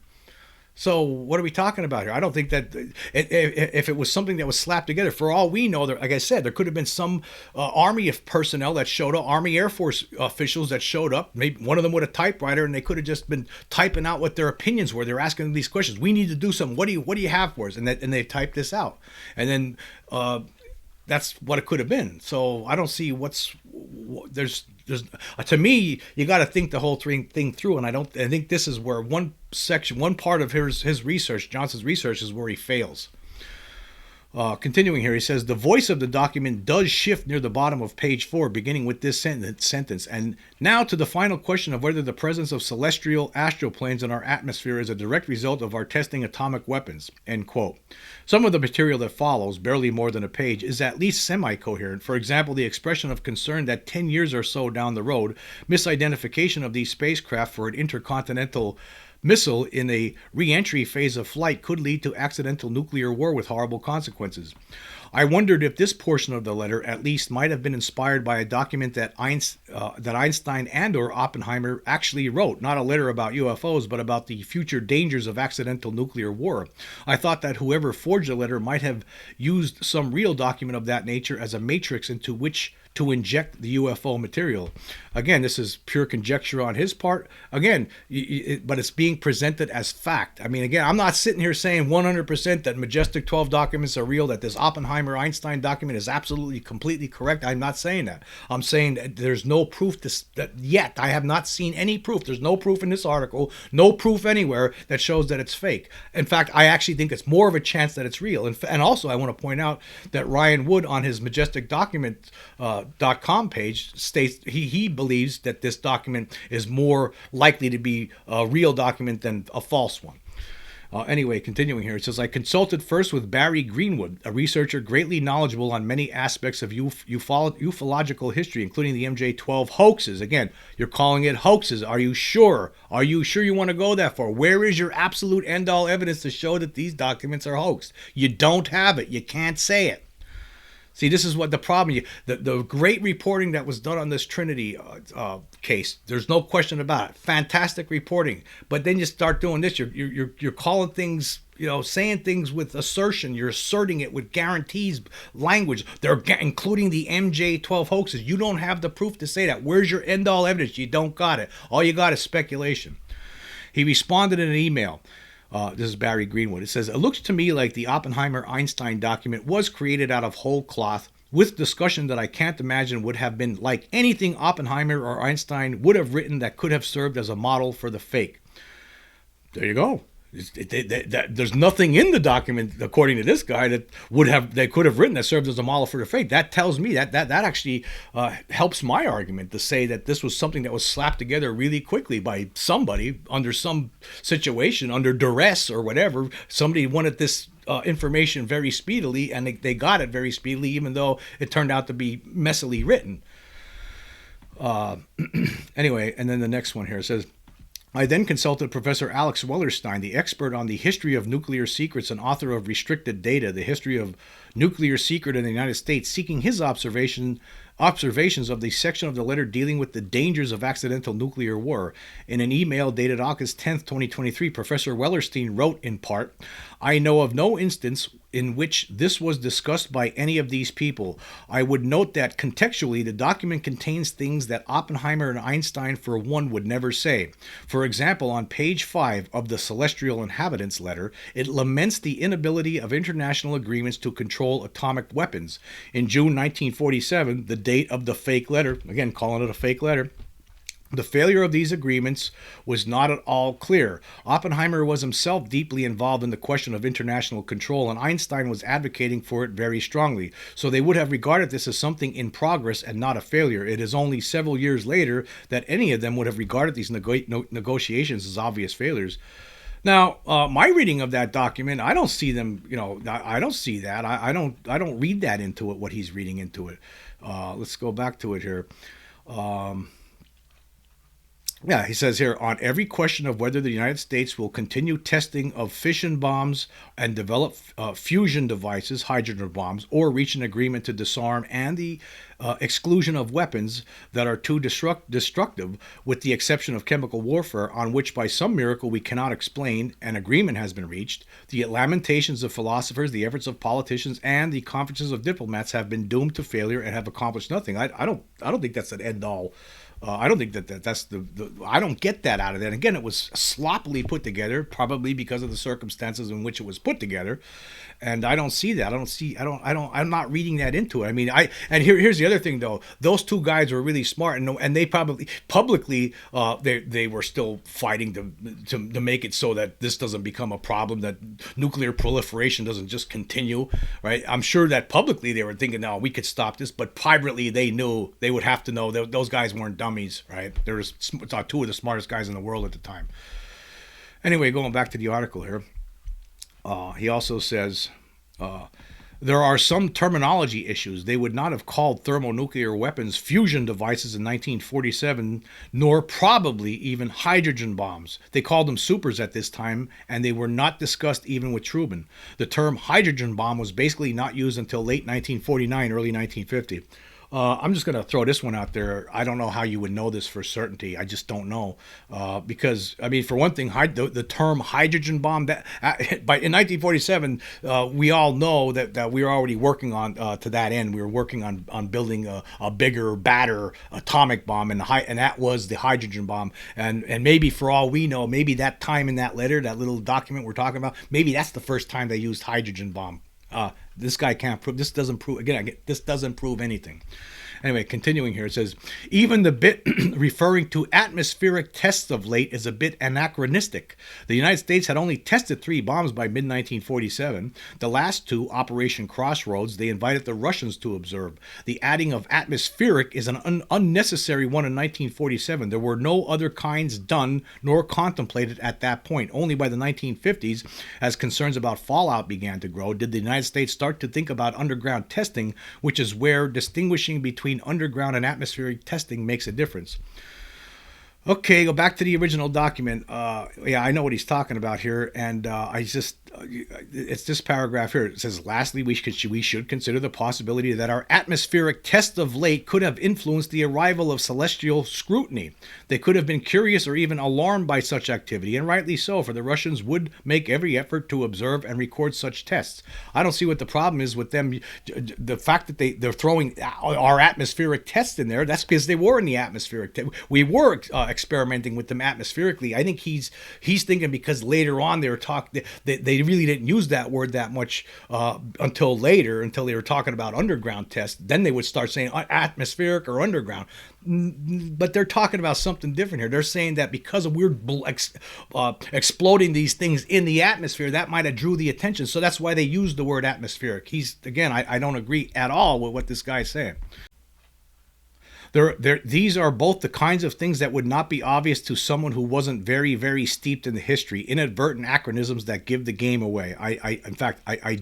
So what are we talking about here? I don't think that if it was something that was slapped together, for all we know, like I said, there could have been some Army of personnel that showed up, Army Air Force officials that showed up, maybe one of them with a typewriter, and they could have just been typing out what their opinions were. They're asking them these questions. We need to do something. What do you have for us? And they typed this out. And then that's what it could have been. So I don't see there's to me, you got to think the whole thing through, and I think this is where one part of his research, Johnson's research, is where he fails. Continuing here, he says, the voice of the document does shift near the bottom of page 4, beginning with this sentence. And now to the final question of whether the presence of celestial astroplanes in our atmosphere is a direct result of our testing atomic weapons, end quote. Some of the material that follows, barely more than a page, is at least semi-coherent. For example, the expression of concern that 10 years or so down the road, misidentification of these spacecraft for an intercontinental missile in a re-entry phase of flight could lead to accidental nuclear war with horrible consequences. I wondered if this portion of the letter at least might have been inspired by a document that Einstein and or Oppenheimer actually wrote, not a letter about UFOs, but about the future dangers of accidental nuclear war. I thought that whoever forged the letter might have used some real document of that nature as a matrix into which to inject the UFO material. Again, this is pure conjecture on his part. Again, but it's being presented as fact. I mean, again, I'm not sitting here saying 100% that Majestic 12 documents are real, that this Oppenheimer-Einstein document is absolutely, completely correct. I'm not saying that. I'm saying that there's no proof that yet. I have not seen any proof. There's no proof in this article, no proof anywhere that shows that it's fake. In fact, I actually think it's more of a chance that it's real. And also, I want to point out that Ryan Wood, on his Majestic document .com page states he believes that this document is more likely to be a real document than a false one. Anyway, continuing here, it says, I consulted first with Barry Greenwood, a researcher greatly knowledgeable on many aspects of ufological history, including the MJ-12 hoaxes. Again, you're calling it hoaxes. Are you sure? Are you sure you want to go that far? Where is your absolute end-all evidence to show that these documents are hoaxed? You don't have it. You can't say it. See, this is what the problem. The great reporting that was done on this Trinity case. There's no question about it. Fantastic reporting. But then you start doing this. You're calling things, saying things with assertion. You're asserting it with guarantees, language. They're including the MJ-12 hoaxes. You don't have the proof to say that. Where's your end-all evidence? You don't got it. All you got is speculation. He responded in an email. This is Barry Greenwood. It says, it looks to me like the Oppenheimer-Einstein document was created out of whole cloth with discussion that I can't imagine would have been like anything Oppenheimer or Einstein would have written that could have served as a model for the fake. There you go. There's nothing in the document, according to this guy, that they could have written that served as a model for the fake. That tells me that actually helps my argument to say that this was something that was slapped together really quickly by somebody under some situation, under duress or whatever. Somebody wanted this information very speedily, and they got it very speedily, even though it turned out to be messily written. Anyway, and then the next one here says, I then consulted Professor Alex Wellerstein, the expert on the history of nuclear secrets and author of Restricted Data, the history of nuclear secret in the United States, seeking his observations of the section of the letter dealing with the dangers of accidental nuclear war. In an email dated August 10th, 2023, Professor Wellerstein wrote in part, I know of no instance in which this was discussed by any of these people. I would note that contextually the document contains things that Oppenheimer and Einstein for one would never say. For example, on page 5 of the Celestial Inhabitants letter, it laments the inability of international agreements to control atomic weapons. In June 1947, the date of the fake letter, again calling it a fake letter, the failure of these agreements was not at all clear. Oppenheimer was himself deeply involved in the question of international control, and Einstein was advocating for it very strongly. So they would have regarded this as something in progress and not a failure. It is only several years later that any of them would have regarded these negotiations as obvious failures. Now, my reading of that document, I don't see them. I don't see that. I don't read that into it. What he's reading into it. Let's go back to it here. Yeah, he says here, on every question of whether the United States will continue testing of fission bombs and develop fusion devices, hydrogen bombs, or reach an agreement to disarm and the exclusion of weapons that are too destructive, with the exception of chemical warfare, on which by some miracle we cannot explain, an agreement has been reached. The lamentations of philosophers, the efforts of politicians, and the conferences of diplomats have been doomed to failure and have accomplished nothing. I don't think that's an end all. I don't think that's I don't get that out of that. Again, it was sloppily put together, probably because of the circumstances in which it was put together. And I don't see that. I'm not reading that into it. I mean, here's the other thing though. Those two guys were really smart, and they probably publicly they were still fighting to make it so that this doesn't become a problem, that nuclear proliferation doesn't just continue, right? I'm sure that publicly they were thinking, no, we could stop this, but privately they knew, they would have to know that those guys weren't dummies, right? There was two of the smartest guys in the world at the time. Anyway, going back to the article here. He also says, there are some terminology issues. They would not have called thermonuclear weapons fusion devices in 1947, nor probably even hydrogen bombs. They called them supers at this time, and they were not discussed even with Truman. The term hydrogen bomb was basically not used until late 1949, early 1950. I'm just going to throw this one out there. I don't know how you would know this for certainty. I just don't know. Because, I mean, for one thing, the term hydrogen bomb, in 1947, we all know that we were already working on, to that end, we were working on building a bigger, badder atomic bomb, and that was the hydrogen bomb. And maybe for all we know, maybe that time in that letter, that little document we're talking about, maybe that's the first time they used hydrogen bomb. This guy can't prove. This doesn't prove. Again, this doesn't prove anything. Anyway, continuing here, it says, even the bit referring to atmospheric tests of late is a bit anachronistic. The United States had only tested 3 bombs by mid-1947. The last two, Operation Crossroads, they invited the Russians to observe. The adding of atmospheric is an unnecessary one in 1947. There were no other kinds done nor contemplated at that point. Only by the 1950s, as concerns about fallout began to grow, did the United States start to think about underground testing, which is where distinguishing between underground and atmospheric testing makes a difference. Okay, go back to the original document. Yeah, I know what he's talking about here, and it's this paragraph here. It says, lastly, we should consider the possibility that our atmospheric tests of late could have influenced the arrival of celestial scrutiny. They could have been curious or even alarmed by such activity, and rightly so, for the Russians would make every effort to observe and record such tests. I don't see what the problem is with them. The fact that they're throwing our atmospheric tests in there, that's because they were in the atmospheric. We were experimenting with them atmospherically. I think he's thinking because later on they were they really didn't use that word that much until later, until they were talking about underground tests. Then they would start saying atmospheric or underground. But they're talking about something different here. They're saying that because of we're exploding these things in the atmosphere, that might have drew the attention. So that's why they used the word atmospheric. I don't agree at all with what this guy's saying. These are both the kinds of things that would not be obvious to someone who wasn't very, very steeped in the history. Inadvertent anachronisms that give the game away. I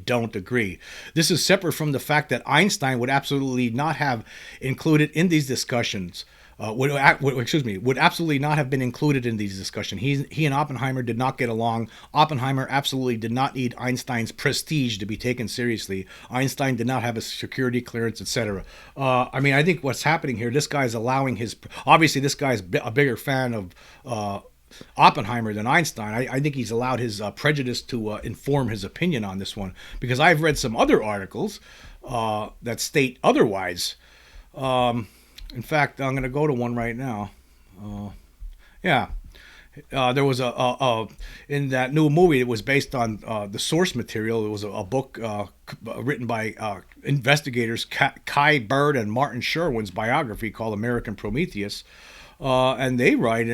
don't agree. This is separate from the fact that Einstein would absolutely not have included in these discussions. Would absolutely not have been included in these discussions. He and Oppenheimer did not get along. Oppenheimer absolutely did not need Einstein's prestige to be taken seriously. Einstein did not have a security clearance, etc. I think what's happening here, this guy's allowing obviously this guy's a bigger fan of Oppenheimer than Einstein. I think he's allowed his prejudice to inform his opinion on this one, because I've read some other articles that state otherwise. In fact, I'm going to go to one right now. There was in that new movie, it was based on the source material. It was a book written by investigators Kai Bird and Martin Sherwin's biography called American Prometheus. And they write,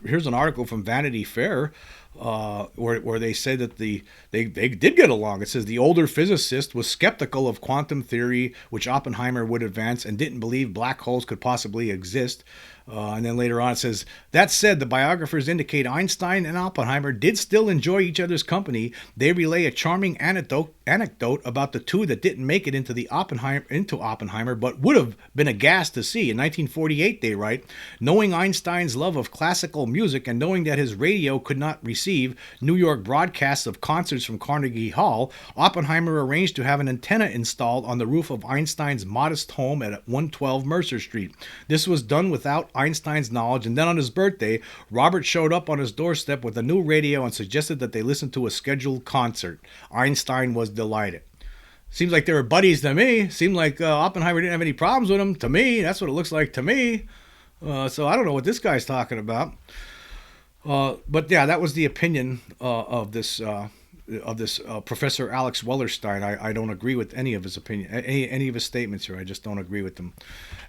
here's an article from Vanity Fair, where they say that they did get along. It says the older physicist was skeptical of quantum theory, which Oppenheimer would advance, and didn't believe black holes could possibly exist. And then later on it says, that said, the biographers indicate Einstein and Oppenheimer did still enjoy each other's company. They relay a charming anecdote about the two that didn't make it into Oppenheimer, but would have been aghast to see. In 1948, they write, knowing Einstein's love of classical music and knowing that his radio could not receive New York broadcasts of concerts from Carnegie Hall, Oppenheimer arranged to have an antenna installed on the roof of Einstein's modest home at 112 Mercer Street. This was done without Einstein's knowledge, and then on his birthday, Robert showed up on his doorstep with a new radio and suggested that they listen to a scheduled concert. Einstein was delighted. Seems like they were buddies to me. Seemed like Oppenheimer didn't have any problems with him. To me, that's what it looks like to me. So I don't know what this guy's talking about. But yeah, that was the opinion of this Professor Alex Wellerstein. I don't agree with any of his opinion, any of his statements here. I just don't agree with them.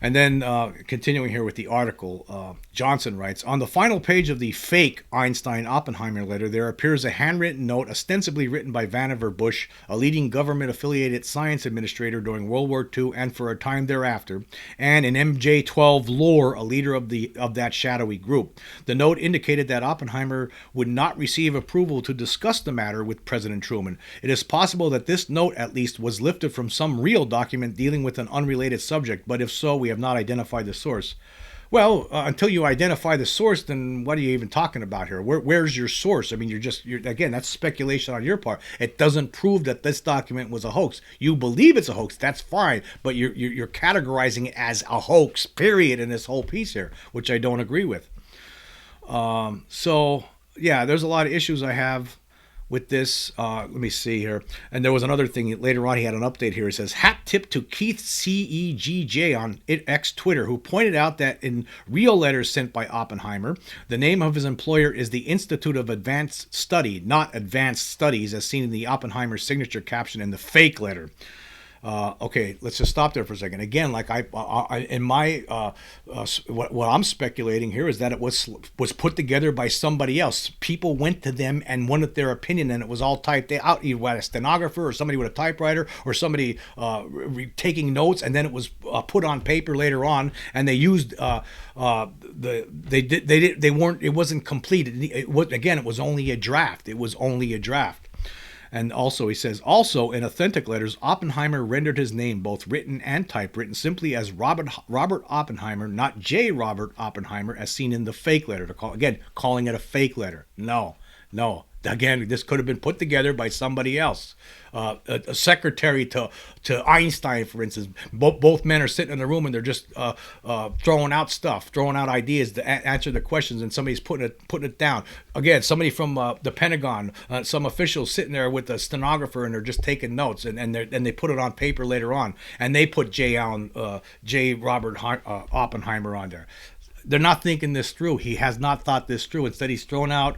And then continuing here with the article, Johnson writes, on the final page of the fake Einstein-Oppenheimer letter, there appears a handwritten note ostensibly written by Vannevar Bush, a leading government-affiliated science administrator during World War II and for a time thereafter, and an MJ-12 Lohr, a leader of that shadowy group. The note indicated that Oppenheimer would not receive approval to discuss the matter with President Truman. It is possible that this note, at least, was lifted from some real document dealing with an unrelated subject, but if so, we have not identified the source. Well, until you identify the source, then what are you even talking about here? Where's your source? I mean, again, that's speculation on your part. It doesn't prove that this document was a hoax. You believe it's a hoax, that's fine, but you're categorizing it as a hoax, period, in this whole piece here, which I don't agree with. So, yeah, there's a lot of issues I have with this. Let me see here. And there was another thing later on. He had an update here. It says, hat tip to Keith CEGJ on X Twitter, who pointed out that in real letters sent by Oppenheimer, the name of his employer is the Institute of Advanced Study, not Advanced Studies, as seen in the Oppenheimer signature caption in the fake letter. Okay, let's just stop there for a second. Again, like what I'm speculating here is that it was put together by somebody else. People went to them and wanted their opinion, and it was all typed out. You had a stenographer or somebody with a typewriter or somebody taking notes, and then it was put on paper later on, and they used they weren't. It wasn't complete. It was only a draft. It was only a draft. And also, he says, also in authentic letters, Oppenheimer rendered his name, both written and typewritten, simply as Robert Oppenheimer, not J. Robert Oppenheimer, as seen in the fake letter. Calling it a fake letter. No. Again, this could have been put together by somebody else. A secretary to Einstein, for instance. Both men are sitting in the room and they're just throwing out stuff, throwing out ideas to answer the questions, and somebody's putting it down. Again, somebody from the Pentagon, some officials sitting there with a stenographer, and they're just taking notes, and they put it on paper later on, and they put J. Robert Oppenheimer on there. They're not thinking this through. He has not thought this through. Instead, he's thrown out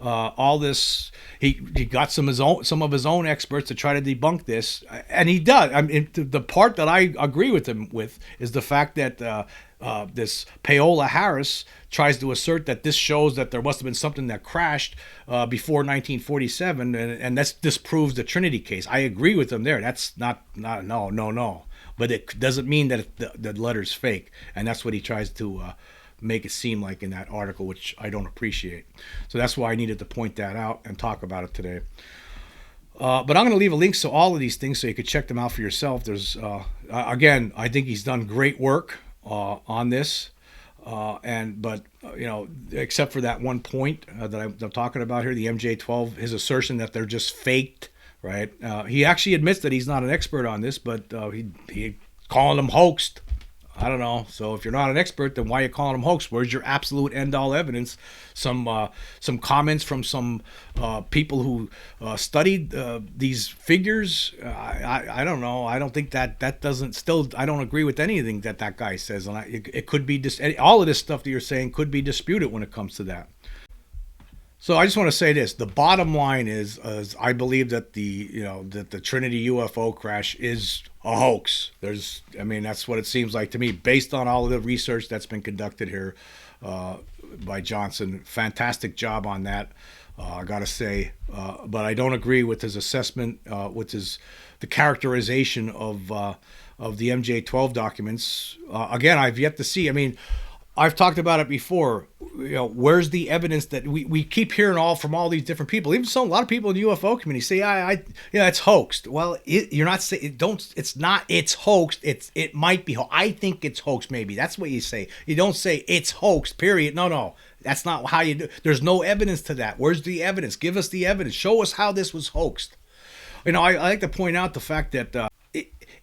all this. He got some of his own experts to try to debunk this, and he does. I mean, the part that I agree with him with is the fact that this Paola Harris tries to assert that this shows that there must have been something that crashed before 1947, and this disproves the Trinity case. I agree with him there. That's not no. But it doesn't mean that the letter's fake, and that's what he tries to make it seem like in that article, which I don't appreciate. So that's why I needed to point that out and talk about it today. But I'm going to leave a link to all of these things so you can check them out for yourself. There's again, I think he's done great work on this, but except for that one point that I'm talking about here, the MJ12, his assertion that they're just faked. Right? He actually admits that he's not an expert on this, but he calling them hoaxed. I don't know. So if you're not an expert, then why are you calling them hoax? Where's your absolute end-all evidence? Some comments from some people who studied these figures. I don't know. I don't think that doesn't still. I don't agree with anything that guy says, and it could be all of this stuff that you're saying could be disputed when it comes to that. So I just want to say this: the bottom line is I believe that the Trinity UFO crash is a hoax. That's what it seems like to me, based on all of the research that's been conducted here by Johnson. Fantastic job on that, I gotta say. But I don't agree with his assessment, with the characterization of the MJ12 documents. Again, I've yet to see. I've talked about it before. Where's the evidence that we keep hearing from all these different people? Even a lot of people in the UFO community say, it's hoaxed. Well, you're not saying it's not. It's hoaxed. It might be. I think it's hoaxed. Maybe that's what you say. You don't say it's hoaxed. Period. No. That's not how you do. There's no evidence to that. Where's the evidence? Give us the evidence. Show us how this was hoaxed. I like to point out the fact that.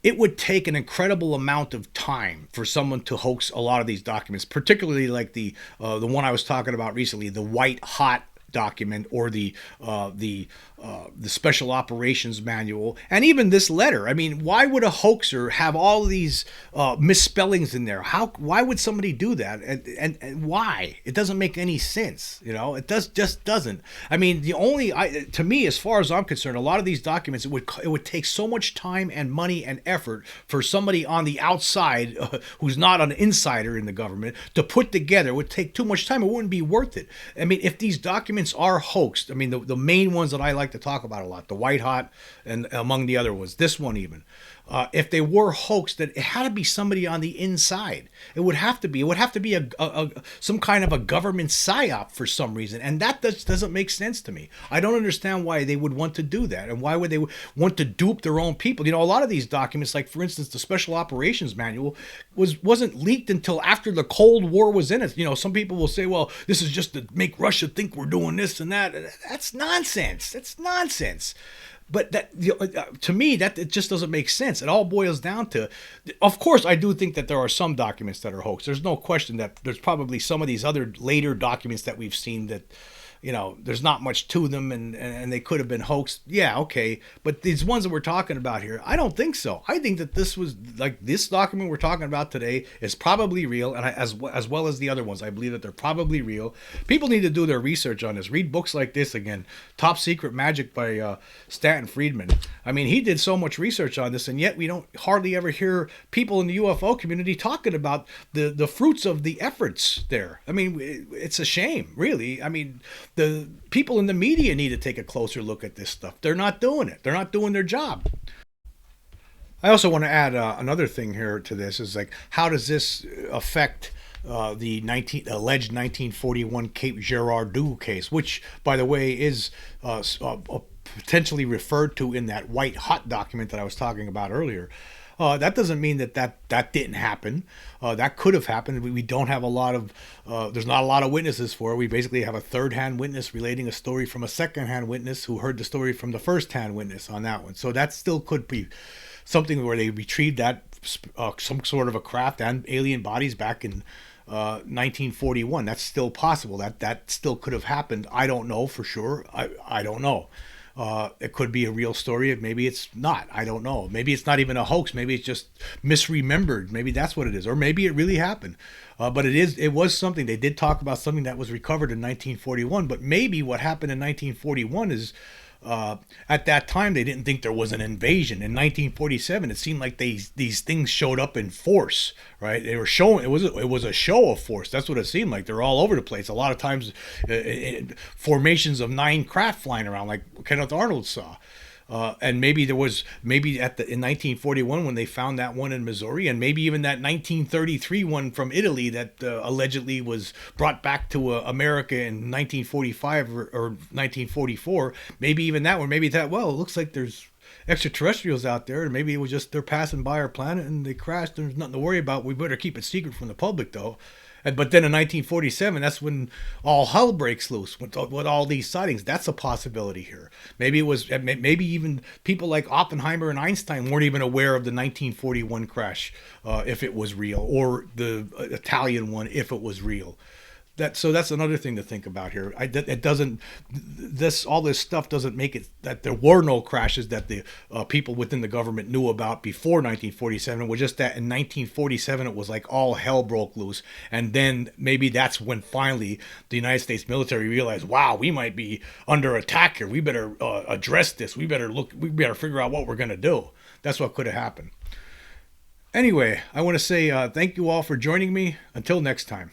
It would take an incredible amount of time for someone to hoax a lot of these documents, particularly like the one I was talking about recently, the white hot document, or the special operations manual, and even this letter. Why would a hoaxer have all of these misspellings in there? Why would somebody do that? And why? It doesn't make any sense. It just doesn't. To me, as far as I'm concerned, a lot of these documents, it would take so much time and money and effort for somebody on the outside who's not an insider in the government to put together. It would take too much time. It wouldn't be worth it. If these documents are hoaxed, the main ones that I like to talk about a lot, the white hot, and among the other ones, this one even. If they were hoaxed, that it had to be somebody on the inside. It would have to be some kind of a government psyop for some reason, and that doesn't make sense to me. I don't understand why they would want to do that, and why would they want to dupe their own people. A lot of these documents, like for instance the Special Operations Manual, wasn't leaked until after the Cold War was in it. Some people will say, well, this is just to make Russia think we're doing this and that. That's nonsense. That's nonsense. But that, to me, that it just doesn't make sense. It all boils down to, of course, I do think that there are some documents that are hoax. There's no question that there's probably some of these other later documents that we've seen that there's not much to them, and they could have been hoaxed. Yeah, okay. But these ones that we're talking about here, I don't think so. I think that this was like this document we're talking about today is probably real, and as well as the other ones, I believe that they're probably real. People need to do their research on this. Read books like this again. Top Secret Magic by Stanton Friedman. I mean, he did so much research on this, and yet we don't hardly ever hear people in the UFO community talking about the fruits of the efforts there. I mean, it's a shame, really. I mean, the people in the media need to take a closer look at this stuff. They're not doing it. They're not doing their job. I also want to add another thing here to this is like, how does this affect the alleged 1941 Cape Girardeau case, which, by the way, is potentially referred to in that White Hot document that I was talking about earlier. That doesn't mean that didn't happen. That could have happened. We don't have a lot of, there's not a lot of witnesses for it. We basically have a third-hand witness relating a story from a second-hand witness who heard the story from the first-hand witness on that one. So that still could be something where they retrieved that, some sort of a craft and alien bodies back in 1941. That's still possible. That still could have happened. I don't know for sure. I don't know. It could be a real story. Maybe it's not. I don't know. Maybe it's not even a hoax. Maybe it's just misremembered. Maybe that's what it is. Or maybe it really happened. But it was something. They did talk about something that was recovered in 1941. But maybe what happened in 1941 is, at that time they didn't think there was an invasion. In 1947, it seemed like these things showed up in force, right? They were showing it was a show of force. That's what it seemed like. They're all over the place. A lot of times, formations of 9 craft flying around, like Kenneth Arnold saw. And maybe in 1941 when they found that one in Missouri, and maybe even that 1933 one from Italy that allegedly was brought back to America in 1945 or 1944. Maybe even that one. Maybe that, well, it looks like there's extraterrestrials out there, and maybe it was just they're passing by our planet and they crashed. There's nothing to worry about. We better keep it secret from the public, though. But then in 1947, that's when all hell breaks loose with all these sightings. That's a possibility here. Maybe it was. Maybe even people like Oppenheimer and Einstein weren't even aware of the 1941 crash, if it was real, or the Italian one if it was real. So that's another thing to think about here. It doesn't. All this stuff doesn't make it that there were no crashes that the people within the government knew about before 1947. It was just that in 1947 it was like all hell broke loose, and then maybe that's when finally the United States military realized, wow, we might be under attack here. We better address this. We better figure out what we're gonna do. That's what could have happened. Anyway, I want to say thank you all for joining me. Until next time.